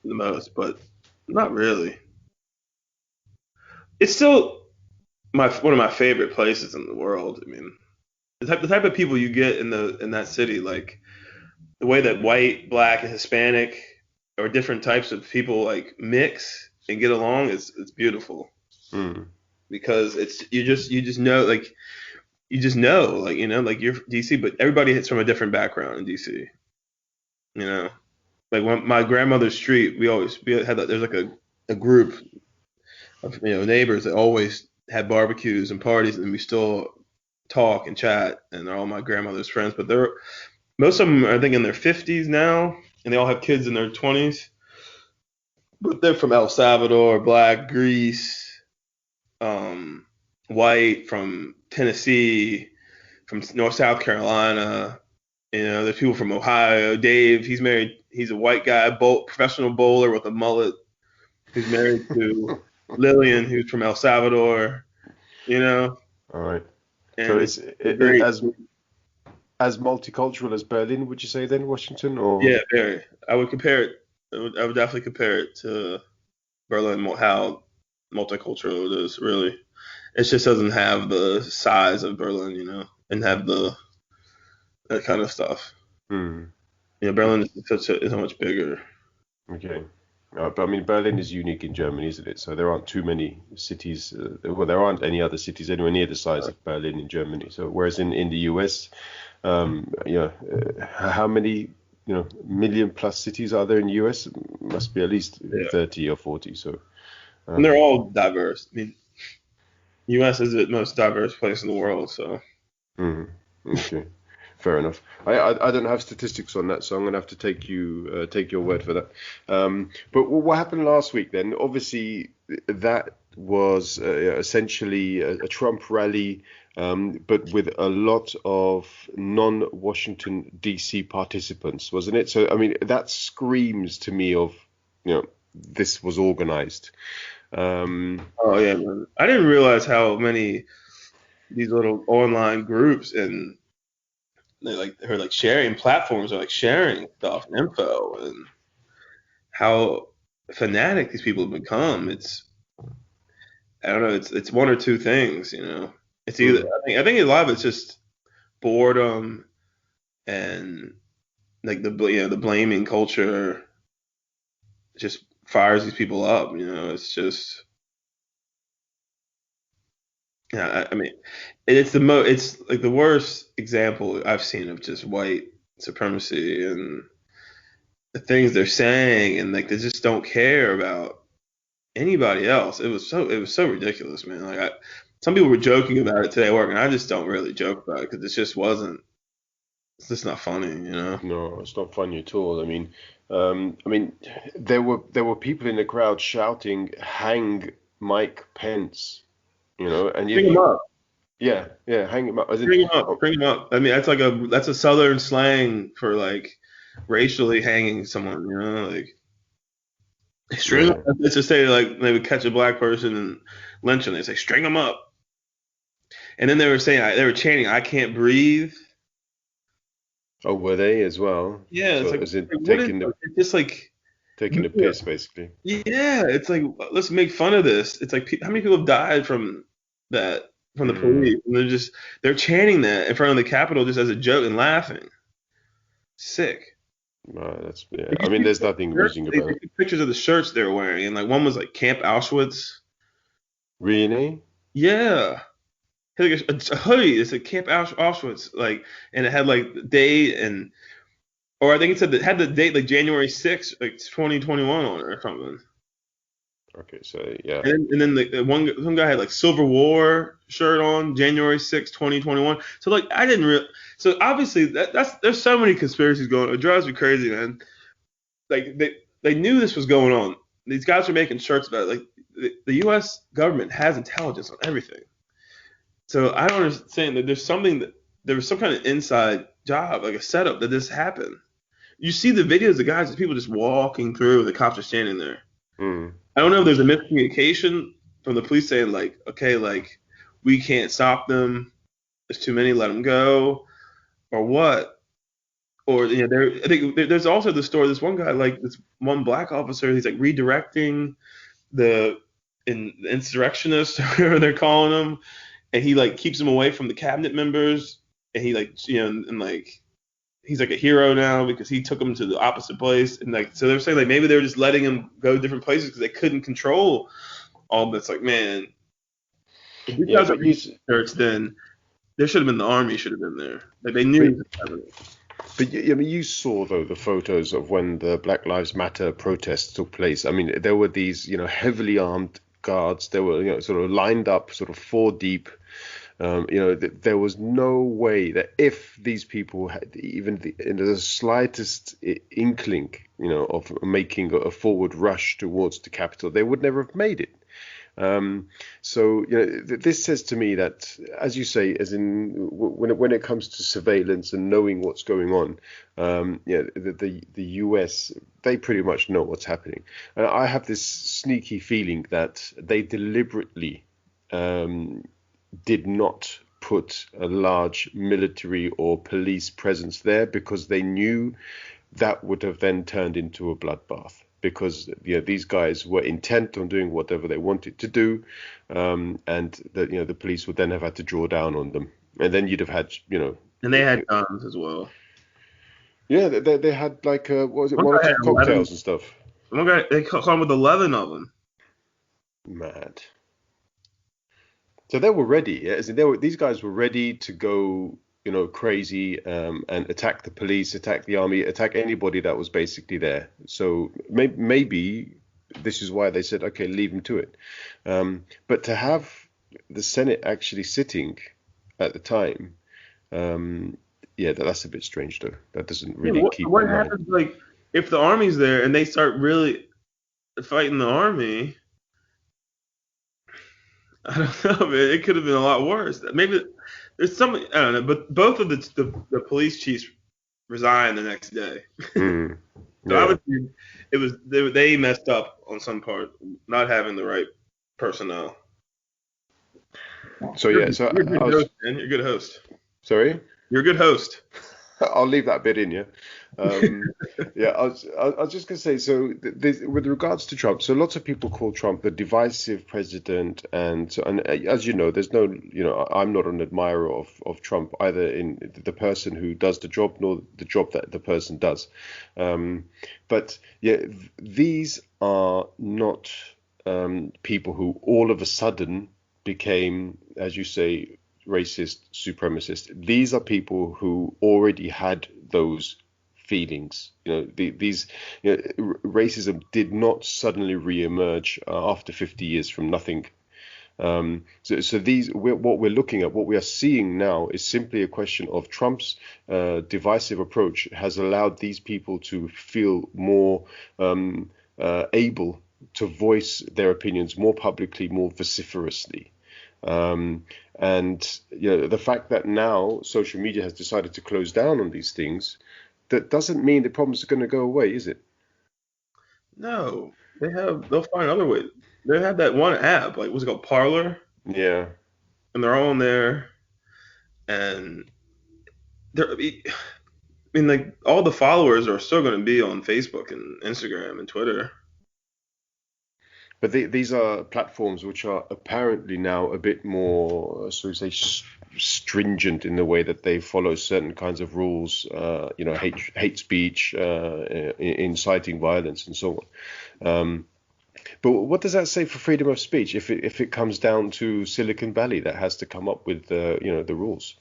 the most, but not really. It's still my one of my favorite places in the world. I mean, the type of people you get in that city, like the way that white, black, and Hispanic or different types of people like mix and get along is it's beautiful Mm. because it's you just know like like you're DC, but everybody hits from a different background in DC. You know, like when my grandmother's street, we had there's like a group of neighbors that always had barbecues and parties, and we still talk and chat, and they're all my grandmother's friends. But most of them are I think in their 50s now, and they all have kids in their 20s. But they're from El Salvador, Black, Greece, um, white, from Tennessee, from North South Carolina. There's people from Ohio. Dave, he's married. He's a white guy, professional bowler with a mullet, who's married to Lillian, who's from El Salvador. You know, All right. So and it's it's great. as multicultural as Berlin, would you say then, Washington, or? Yeah, very. I would compare it. I would definitely compare it to Berlin, how multicultural it is. Really, it just doesn't have the size of Berlin, and have that kind of stuff. Hmm. Berlin is so much bigger. Okay. But I mean, Berlin is unique in Germany, isn't it? So there aren't too many cities. Well, there aren't any other cities anywhere near the size of Berlin in Germany. So whereas in the US, how many million plus cities are there in the US? Must be at least Yeah, 30 or 40. So and they're um, all diverse. I mean, U.S. is the most diverse place in the world, so. mhm. Okay. Fair enough. I don't have statistics on that, so I'm gonna have to take your word for that. But what happened last week then? Obviously, that was essentially a Trump rally, but with a lot of non-Washington DC participants, wasn't it? So I mean, that screams to me of this was organized. Um, Oh yeah, man. I didn't realize how many these little online groups and they're like sharing platforms are like sharing stuff and info and how fanatic these people have become. I don't know. It's one or two things. It's either mm, I think a lot of it's just boredom and like the blaming culture just fires these people up. It's just yeah. I mean, it's like the worst example I've seen of just white supremacy and the things they're saying and like they just don't care about anybody else. It was so ridiculous, man. Some people were joking about it today at work, and I just don't really joke about it because it just wasn't. It's just not funny. no, it's not funny at all. I mean, there were people in the crowd shouting, "Hang Mike Pence," and Bring them up. yeah, hang him up. As in, Bring them up. oh, Bring them up. I mean, that's a southern slang for like racially hanging someone. Like string. 'em yeah. up. Let's just say like they would catch a black person and lynch them. They say string them up, and then they were chanting, "I can't breathe." Oh, were they as well? Yeah, it's So, like, as in what is it's just like taking the yeah, piss, basically. yeah, it's like let's make fun of this. It's like how many people have died from the Mm, police, and they're chanting that in front of the Capitol just as a joke and laughing. Sick. Yeah. I mean, there's nothing amusing They about it. took pictures of the shirts they were wearing, and like one was like Camp Auschwitz. Really? Yeah, had like a hoodie. It said Camp Auschwitz, like, and it had like the date and, or I think it said that had the date like January 6th, like 2021 on it or something. Okay, so yeah. And then the one some guy had like Civil War shirt on, January 6th, 2021. So like I didn't real. So obviously that's there's so many conspiracies going on. It drives me crazy, man. Like they knew this was going on. These guys are making shirts about it. Like the U.S. government has intelligence on everything. So I don't understand that there's something that there was some kind of inside job, like a setup that this happened. You see the videos of guys, people just walking through, the cops are standing there. Hmm. I don't know if there's a miscommunication from the police saying like, okay, like we can't stop them. There's too many, let them go, or what? Or I think there's also the story. This one guy, like this one black officer, he's like redirecting the insurrectionists, or whatever they're calling them, and he like keeps them away from the cabinet members, and he like and like he's like a hero now because he took them to the opposite place, and like so they're saying like maybe they were just letting him go to different places because they couldn't control all this. Like man, if these Yeah, guys are but research, then there should have been the army should have been there. Like they knew but, this was happening. I mean, you saw though the photos of when the Black Lives Matter protests took place. I mean, there were these, heavily armed guards. They were, sort of lined up, sort of four deep. There was no way that if these people had even in the slightest inkling, of making a forward rush towards the capital, they would never have made it. So this says to me that, as you say, as in when it comes to surveillance and knowing what's going on, the US, they pretty much know what's happening, and I have this sneaky feeling that they deliberately did not put a large military or police presence there because they knew that would have then turned into a bloodbath because these guys were intent on doing whatever they wanted to do, and the police would then have had to draw down on them, and then you'd have had And they had guns as well. yeah, they had like what was it, One guy had Molotov 11. cocktails and stuff. One guy they caught him with 11 of them. Mad. So they were ready. Yeah? As in these guys were ready to go, crazy, and attack the police, attack the army, attack anybody that was basically there. So maybe this is why they said, okay, leave them to it. But to have the Senate actually sitting at the time, yeah, that's a bit strange though. That doesn't Yeah, really keep what in mind. happens like if the army's there and they start really fighting the army? I don't know, man. It could have been a lot worse. Maybe there's something I don't know. But both of the police chiefs resigned the next day. Mm, So I yeah. would think it was they messed up on some part, not having the right personnel. So You're, yeah. So you're a I good was host, man. You're a good host. sorry. You're a good host. I'll leave that bit in, yeah. Yeah, I was just gonna say, so with regards to Trump, so lots of people call Trump the divisive president, and as you know, there's no, I'm not an admirer of Trump either in the person who does the job nor the job that the person does, but yeah, these are not people who all of a sudden became, as you say, racist, supremacist. These are people who already had those feelings. Racism did not suddenly re-emerge after 50 years from nothing. So what we're looking at, what we are seeing now, is simply a question of Trump's divisive approach has allowed these people to feel more able to voice their opinions more publicly, more vociferously. And the fact that now social media has decided to close down on these things, that doesn't mean the problems are going to go away, is it? No, they'll find other ways. They have that one app, like what's it called, Parlor, Yeah. and they're all on there, and I mean, like all the followers are still going to be on Facebook and Instagram and Twitter. But these are platforms which are apparently now a bit more, so to say, stringent in the way that they follow certain kinds of rules, hate speech, inciting violence, and so on. But what does that say for freedom of speech if it comes down to Silicon Valley that has to come up with the rules?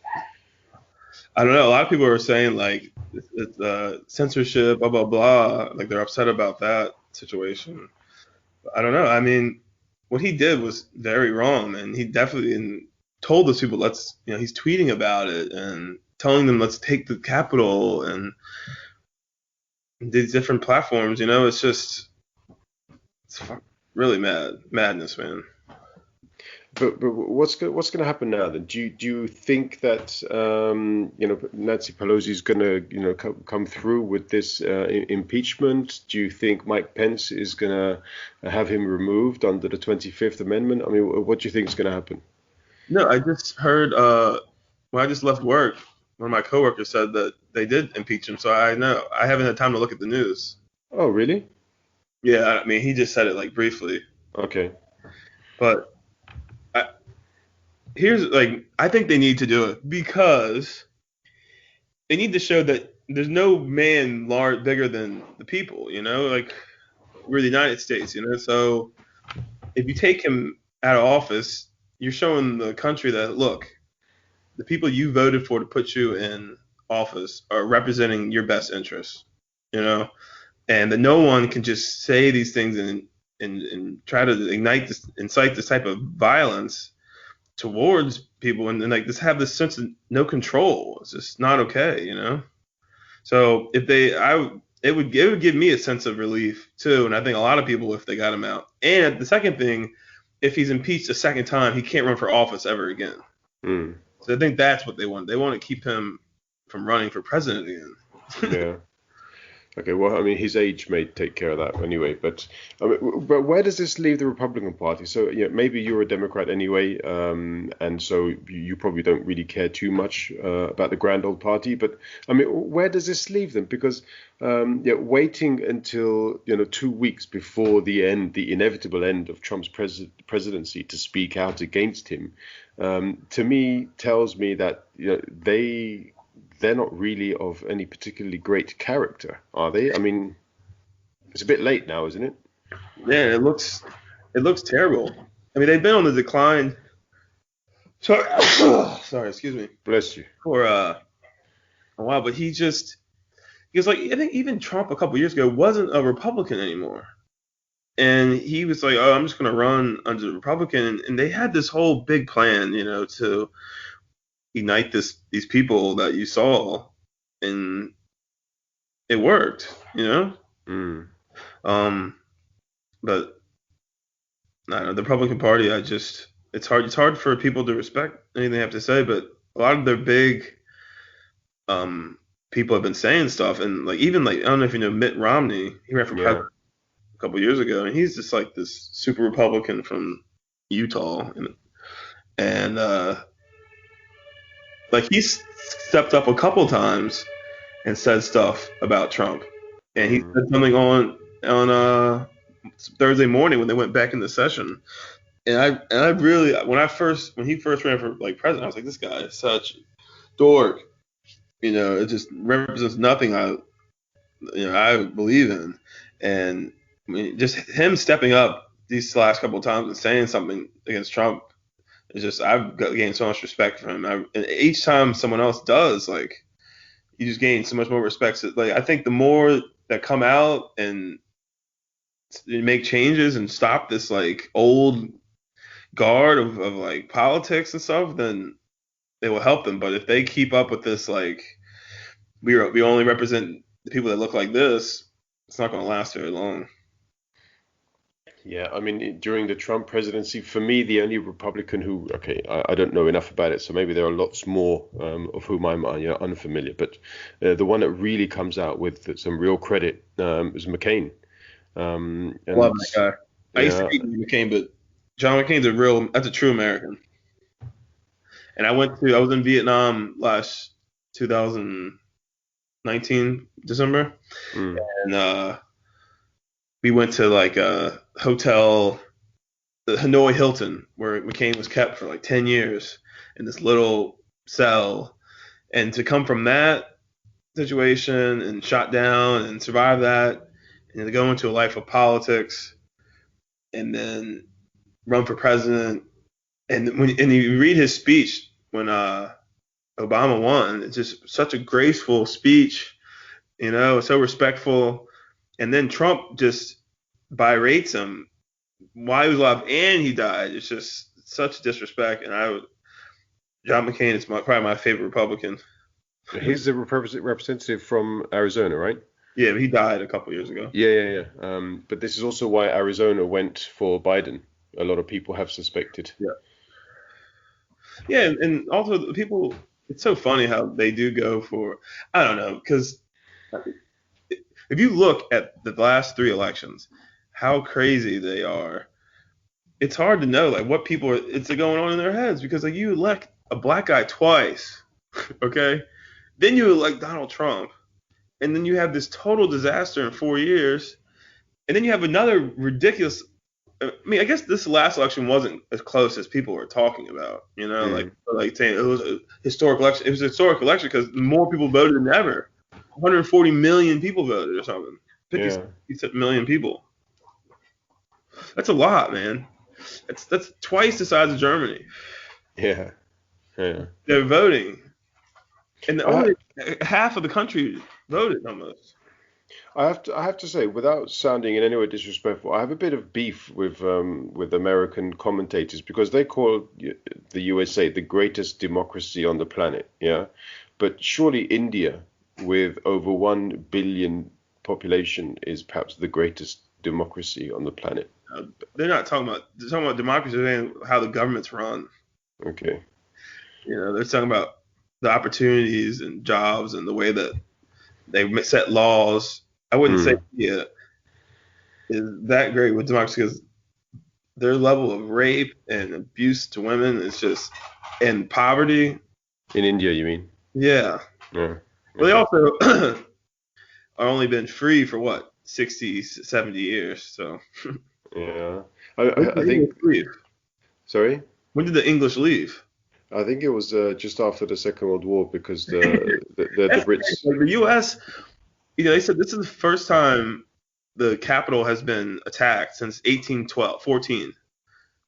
I don't know. A lot of people are saying like it's, censorship, blah blah blah. Like they're upset about that situation. I don't know. I mean, what he did was very wrong, and he definitely told those people, he's tweeting about it and telling them, let's take the Capitol and these different platforms. It's really madness, man. But what's going to happen now then? Do you think that Nancy Pelosi is going to come through with this impeachment? Do you think Mike Pence is going to have him removed under the 25th Amendment? I mean, what do you think is going to happen? No, I just heard when I just left work, one of my coworkers said that they did impeach him. So I know I haven't had time to look at the news. Oh, really? Yeah, I mean, he just said it like briefly. Okay. But I think they need to do it because they need to show that there's no man bigger than the people, like we're the United States, so if you take him out of office, you're showing the country that, look, the people you voted for to put you in office are representing your best interests, and that no one can just say these things and try to incite this type of violence towards people and like just have this sense of no control. It's just not okay, So it would give me a sense of relief too, and I think a lot of people if they got him out. And the second thing, if he's impeached a second time, he can't run for office ever again. So I think that's what they want. They want to keep him from running for president again. Yeah. Okay, well, I mean, his age may take care of that anyway. But where does this leave the Republican Party? So, maybe you're a Democrat anyway, and so you probably don't really care too much about the grand old party. But I mean, where does this leave them? Because waiting until 2 weeks before the inevitable end of Trump's presidency to speak out against him, to me tells me that they're not really of any particularly great character, are they? I mean, it's a bit late now, isn't it? Yeah, it looks terrible. I mean, they've been on the decline. Sorry, excuse me. Bless you. For a while, but he was like, I think even Trump a couple years ago wasn't a Republican anymore, and he was like, oh, I'm just going to run under the Republican, and they had this whole big plan, to unite these people that you saw, and it worked, but I don't know, the Republican Party, it's hard for people to respect anything they have to say, but a lot of their big people have been saying stuff, and like even like I don't know if you know Mitt Romney, he ran for president a couple years ago, and he's just like this super Republican from Utah, and like he's stepped up a couple times and said stuff about Trump, and he said something on Thursday morning when they went back into session, and I really when he first ran for like president, I was like, this guy is such a dork, it just represents nothing I believe in, and I mean just him stepping up these last couple of times and saying something against Trump. It's just I've gained so much respect for him. And each time someone else does, like you just gain so much more respect. So, like I think the more that come out and make changes and stop this like old guard of like politics and stuff, then it will help them. But if they keep up with this, like we only represent the people that look like this, it's not going to last very long. Yeah, I mean, during the Trump presidency, for me, the only Republican who, I don't know enough about it, so maybe there are lots more of whom I'm unfamiliar, but the one that really comes out with some real credit is McCain. Love that guy. I used to hate McCain, but John McCain's that's a true American. And I was in Vietnam last 2019 December, and we went to like a hotel the Hanoi Hilton, where McCain was kept for like 10 years in this little cell. And to come from that situation and shot down and survive that, and to go into a life of politics and then run for president. And you read his speech when Obama won, it's just such a graceful speech, so respectful. And then Trump just berates him while he was alive and he died. It's just such disrespect. And John McCain is probably my favorite Republican. He's the representative from Arizona, right? Yeah, but he died a couple years ago. Yeah. But this is also why Arizona went for Biden. A lot of people have suspected. Yeah, and also the people. It's so funny how they do go for. I don't know, because if you look at the last 3 elections, how crazy they are. It's hard to know like what people it's going on in their heads, because like you elect a black guy twice, okay, then you elect Donald Trump, and then you have this total disaster in 4 years, and then you have another ridiculous. I mean, I guess this last election wasn't as close as people were talking about, like saying it was a historic election. It was a historic election because more people voted than ever. 140 million people voted or something. 50 million people. That's a lot, man. That's twice the size of Germany. Yeah. They're voting, and only half of the country voted almost. I have to say, without sounding in any way disrespectful, I have a bit of beef with American commentators because they call the USA the greatest democracy on the planet. Yeah, but surely India, with over 1 billion population, is perhaps the greatest democracy on the planet. They're talking about democracy, they're saying how the government's run. Okay. They're talking about the opportunities and jobs and the way that they set laws. I wouldn't say India is that great with democracy because their level of rape and abuse to women is just, and poverty. In India, you mean? Yeah. Yeah. But they also are only been free for what, 60, 70 years. So. Yeah. I think. Sorry? When did the English leave? I think it was just after the Second World War because the Brits. Like the U.S. They said this is the first time the capital has been attacked since 14, in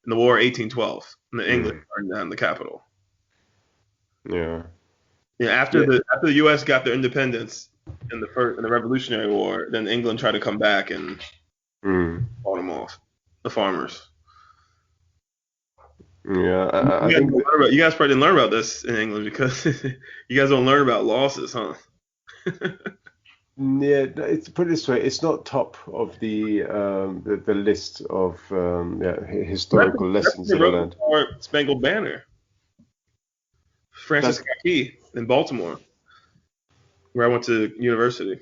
the War of 1812, when the English burned down the capital. Yeah. After the U.S. got their independence in the Revolutionary War, then England tried to come back and fought them off, the farmers. Yeah, I think you guys probably didn't learn about this in England because you guys don't learn about losses, huh? Yeah, it's put it this way, it's not top of the list of historical lessons in the land. Spangled Banner. Francis Scott Key in Baltimore, where I went to university.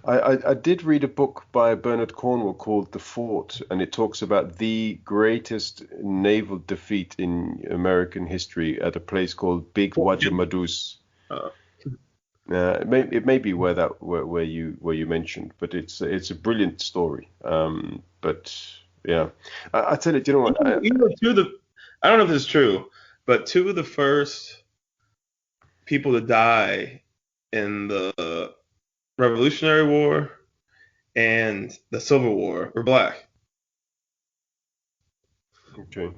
I did read a book by Bernard Cornwell called The Fort, and it talks about the greatest naval defeat in American history at a place called Big Wajamadoos. It may be where you mentioned, but it's a brilliant story. But yeah, I tell you, do you know what? I don't know if this is true, but 2 of the first people to die in the Revolutionary War and the Civil War were black. Okay.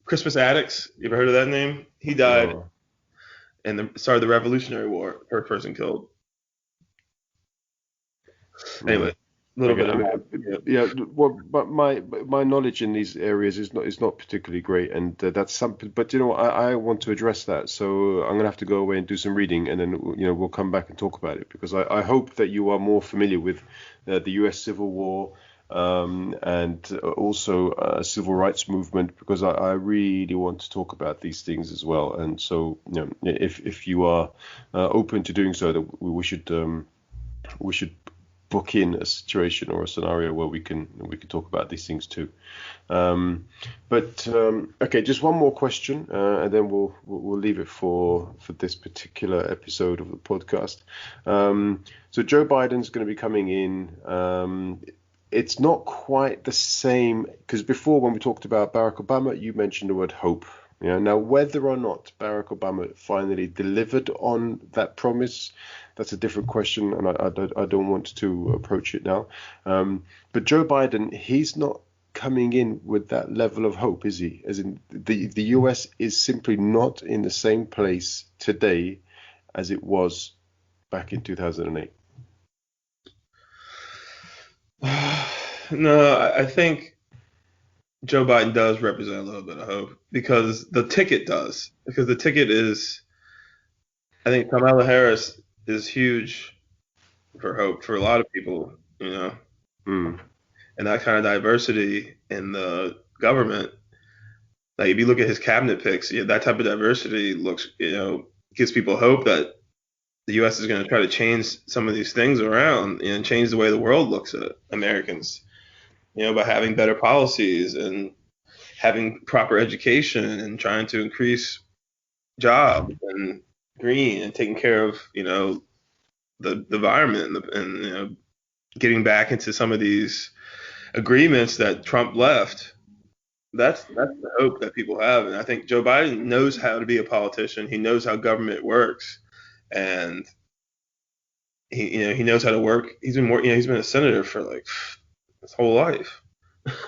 Crispus Attucks, you ever heard of that name? He died in the Revolutionary War. First person killed. Anyway, a little bit. Yeah. Well, but my knowledge in these areas is not particularly great, and that's something. But you know, I want to address that, so I'm gonna have to go away and do some reading, and then we'll come back and talk about it because I hope that you are more familiar with the U.S. Civil War. And also civil rights movement, because I really want to talk about these things as well. And so, if you are open to doing so, that we should book in a situation or a scenario where we can talk about these things too. Okay, just one more question, and then we'll leave it for this particular episode of the podcast. So Joe Biden's going to be coming in. it's not quite the same, because before when we talked about Barack Obama, you mentioned the word hope. Now whether or not Barack Obama finally delivered on that promise, that's a different question, and I don't want to approach it now. But Joe Biden, he's not coming in with that level of hope, is he? As in, the US is simply not in the same place today as it was back in 2008. No, I think Joe Biden does represent a little bit of hope because the ticket does. Because the ticket is, I think Kamala Harris is huge for hope for a lot of people, Mm. and that kind of diversity in the government. Like if you look at his cabinet picks, that type of diversity looks, gives people hope that the U.S. is going to try to change some of these things around and change the way the world looks at Americans, by having better policies and having proper education and trying to increase jobs and green and taking care of, the environment and getting back into some of these agreements that Trump left. That's the hope that people have, and I think Joe Biden knows how to be a politician. He knows how government works, and he knows how to work. He's been a senator for like his whole life.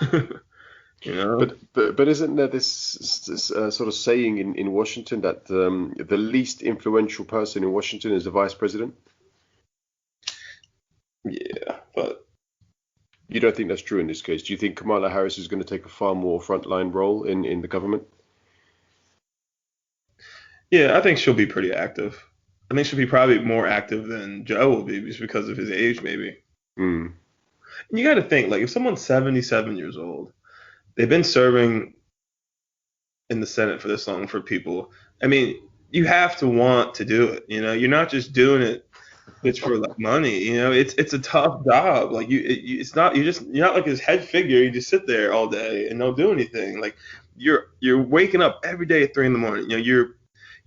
But isn't there this sort of saying in Washington that the least influential person in Washington is the vice president? Yeah, but you don't think that's true in this case? Do you think Kamala Harris is going to take a far more frontline role in the government? Yeah, I think she'll be pretty active. I think she'll be probably more active than Joe will be just because of his age, maybe. Mm. And you got to think, like, if someone's 77 years old, they've been serving in the Senate for this long for people. I mean, you have to want to do it. You're not just doing it just for like money. It's a tough job. Like it's not you're not like his head figure. You just sit there all day and don't do anything. Like you're waking up every day at 3 a.m. You're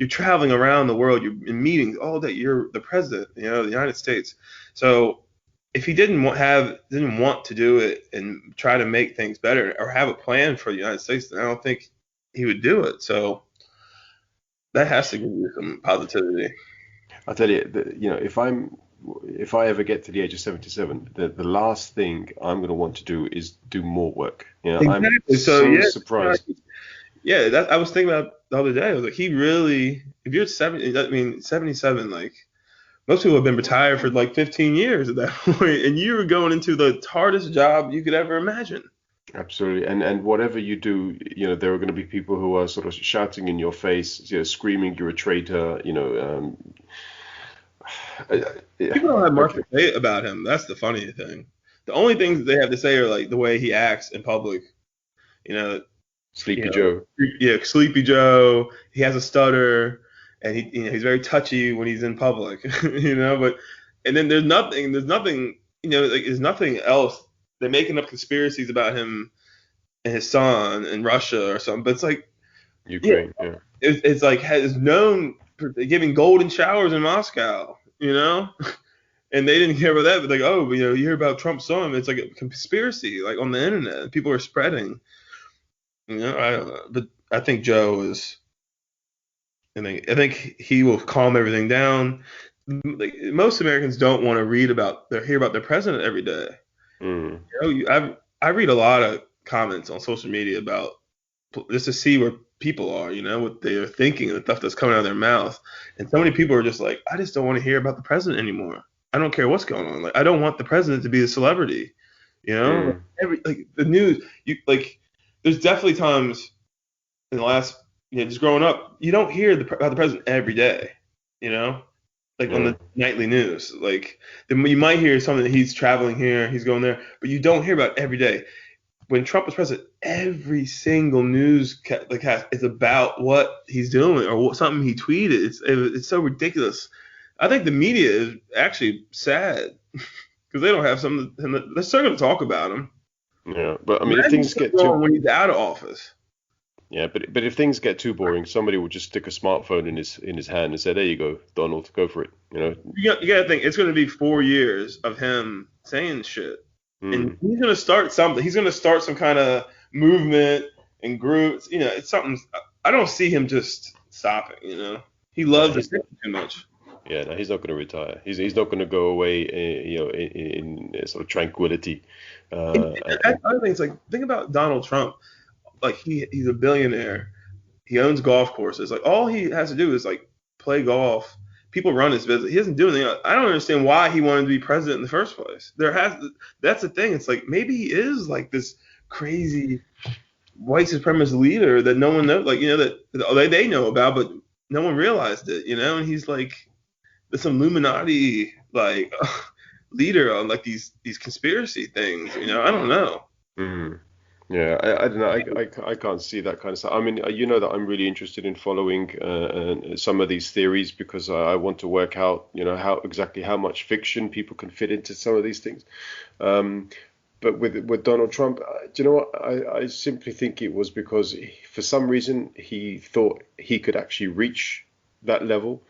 traveling around the world. You're in meetings all day. You're the president, of the United States. So if he didn't want to do it and try to make things better or have a plan for the United States, then I don't think he would do it. So that has to give you some positivity. I tell you, if I ever get to the age of 77, the last thing I'm going to want to do is do more work. Exactly. I'm so surprised. Yeah, I was thinking about the other day. I was like, he really, if you're 77, like most people have been retired for like 15 years at that point, and you were going into the hardest job you could ever imagine. Absolutely, and whatever you do, there are going to be people who are sort of shouting in your face, screaming you're a traitor. People don't have much to say about him. That's the funny thing. The only things they have to say are like the way he acts in public. Sleepy Joe. Yeah, Sleepy Joe. He has a stutter, and he's very touchy when he's in public. But and then there's nothing. There's nothing else. They're making up conspiracies about him and his son in Russia or something. But it's like Ukraine. Yeah. It's like has known for giving golden showers in Moscow. And they didn't care about that. But like, you hear about Trump's son. It's like a conspiracy, like on the internet. People are spreading. I don't know. But I think Joe is. I think he will calm everything down. Like, most Americans don't want to hear about their president every day. Mm. I read a lot of comments on social media about just to see where people are, what they're thinking and the stuff that's coming out of their mouth. And so many people are just like, I just don't want to hear about the president anymore. I don't care what's going on. Like, I don't want the president to be a celebrity. Mm. The news. There's definitely times in the last, just growing up, you don't hear about the president every day. On the nightly news. Like, you might hear something that he's traveling here, he's going there, but you don't hear about it every day. When Trump was president, every single news is about what he's doing or something he tweeted. It's so ridiculous. I think the media is actually sad because they don't have something. They're still going to talk about him. Yeah, but I mean, if things get when he's out of office. Yeah, but if things get too boring, somebody will just stick a smartphone in his hand and say, "There you go, Donald, go for it." You got to think it's going to be 4 years of him saying shit. And he's going to start something. He's going to start some kind of movement and groups. It's something. I don't see him just stopping. He loves attention too much. Yeah, no, he's not going to retire. He's not going to go away, in sort of tranquility. Other things, like, think about Donald Trump. Like, he's a billionaire. He owns golf courses. Like, all he has to do is, like, play golf. People run his business. He doesn't do anything else. I don't understand why he wanted to be president in the first place. That's the thing. It's like, maybe he is like this crazy white supremacist leader that no one knows, like, that they know about, but no one realized it, and he's like some Illuminati, like, leader on, like, these conspiracy things, I don't know. Yeah, I don't know. I can't see that kind of stuff. I mean, that I'm really interested in following some of these theories because I want to work out, how much fiction people can fit into some of these things. But with Donald Trump, do you know what? I simply think it was because for some reason he thought he could actually reach that level,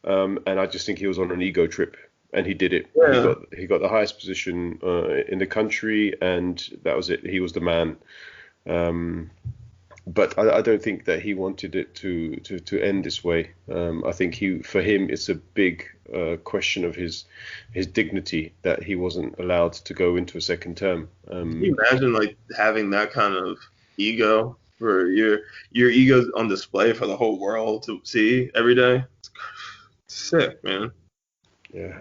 and I just think he was on an ego trip. And he did it. Yeah. He got the highest position in the country, and that was it. He was the man. But I don't think that he wanted it to end this way. I think for him it's a big question of his dignity that he wasn't allowed to go into a second term. Can you imagine, like, having that kind of ego, where your ego's on display for the whole world to see every day? It's sick, man. Yeah,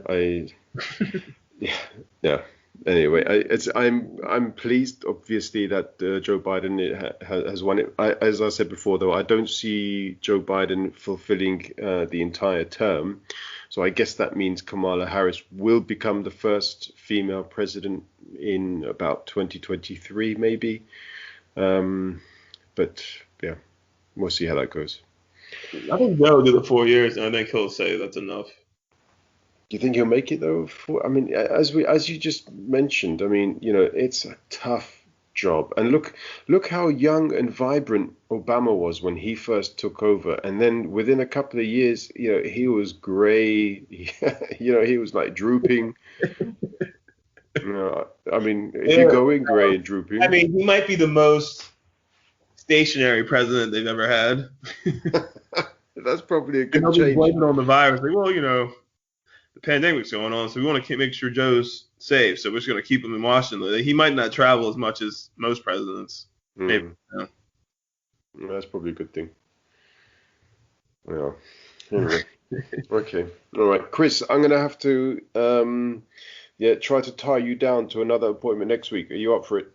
yeah. Anyway, I'm pleased, obviously, that Joe Biden has won it. As I said before, though, I don't see Joe Biden fulfilling the entire term. So I guess that means Kamala Harris will become the first female president in about 2023, maybe. But yeah, we'll see how that goes. I think Joe will do the 4 years, and I think he'll say that's enough. Do you think he'll make it though? I mean, as you just mentioned, I mean, it's a tough job. And look how young and vibrant Obama was when he first took over, and then within a couple of years, he was grey. He was like drooping. I mean, if you go in grey and drooping, I mean, he might be the most stationary president they've ever had. That's probably a good change. They'll be blaming on the virus. Like, well, the pandemic's going on, so we want to make sure Joe's safe. So we're just going to keep him in Washington. He might not travel as much as most presidents. Maybe. Yeah. That's probably a good thing. Yeah. Anyway. Okay. All right, Chris. I'm going to have to try to tie you down to another appointment next week. Are you up for it?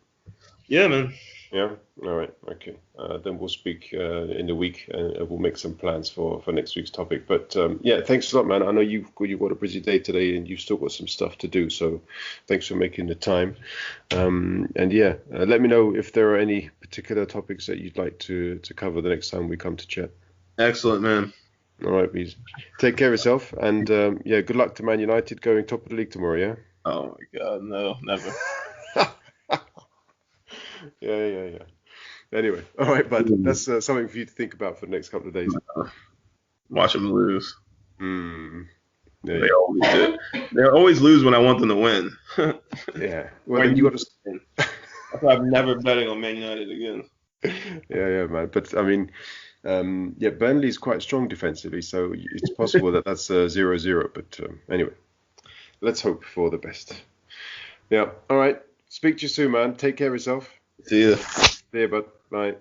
Yeah, man. Yeah. All right. Okay. Then we'll speak in the week, and we'll make some plans for next week's topic. But thanks a lot, man. I know you've got a busy day today, and you've still got some stuff to do. So thanks for making the time. Let me know if there are any particular topics that you'd like to cover the next time we come to chat. Excellent, man. All right, Bees. Take care of yourself, and good luck to Man United going top of the league tomorrow. Yeah. Oh my God, no, never. Yeah. Anyway, all right, bud. That's something for you to think about for the next couple of days. Watch them lose. Yeah, they always do. They always lose when I want them to win. Yeah. Well, then you got to. That's why I'm never betting on Man United again. Yeah, man. But I mean, Burnley's quite strong defensively, so it's possible that's 0-0. But anyway, let's hope for the best. Yeah. All right. Speak to you soon, man. Take care of yourself. See ya. See ya, bud. Bye.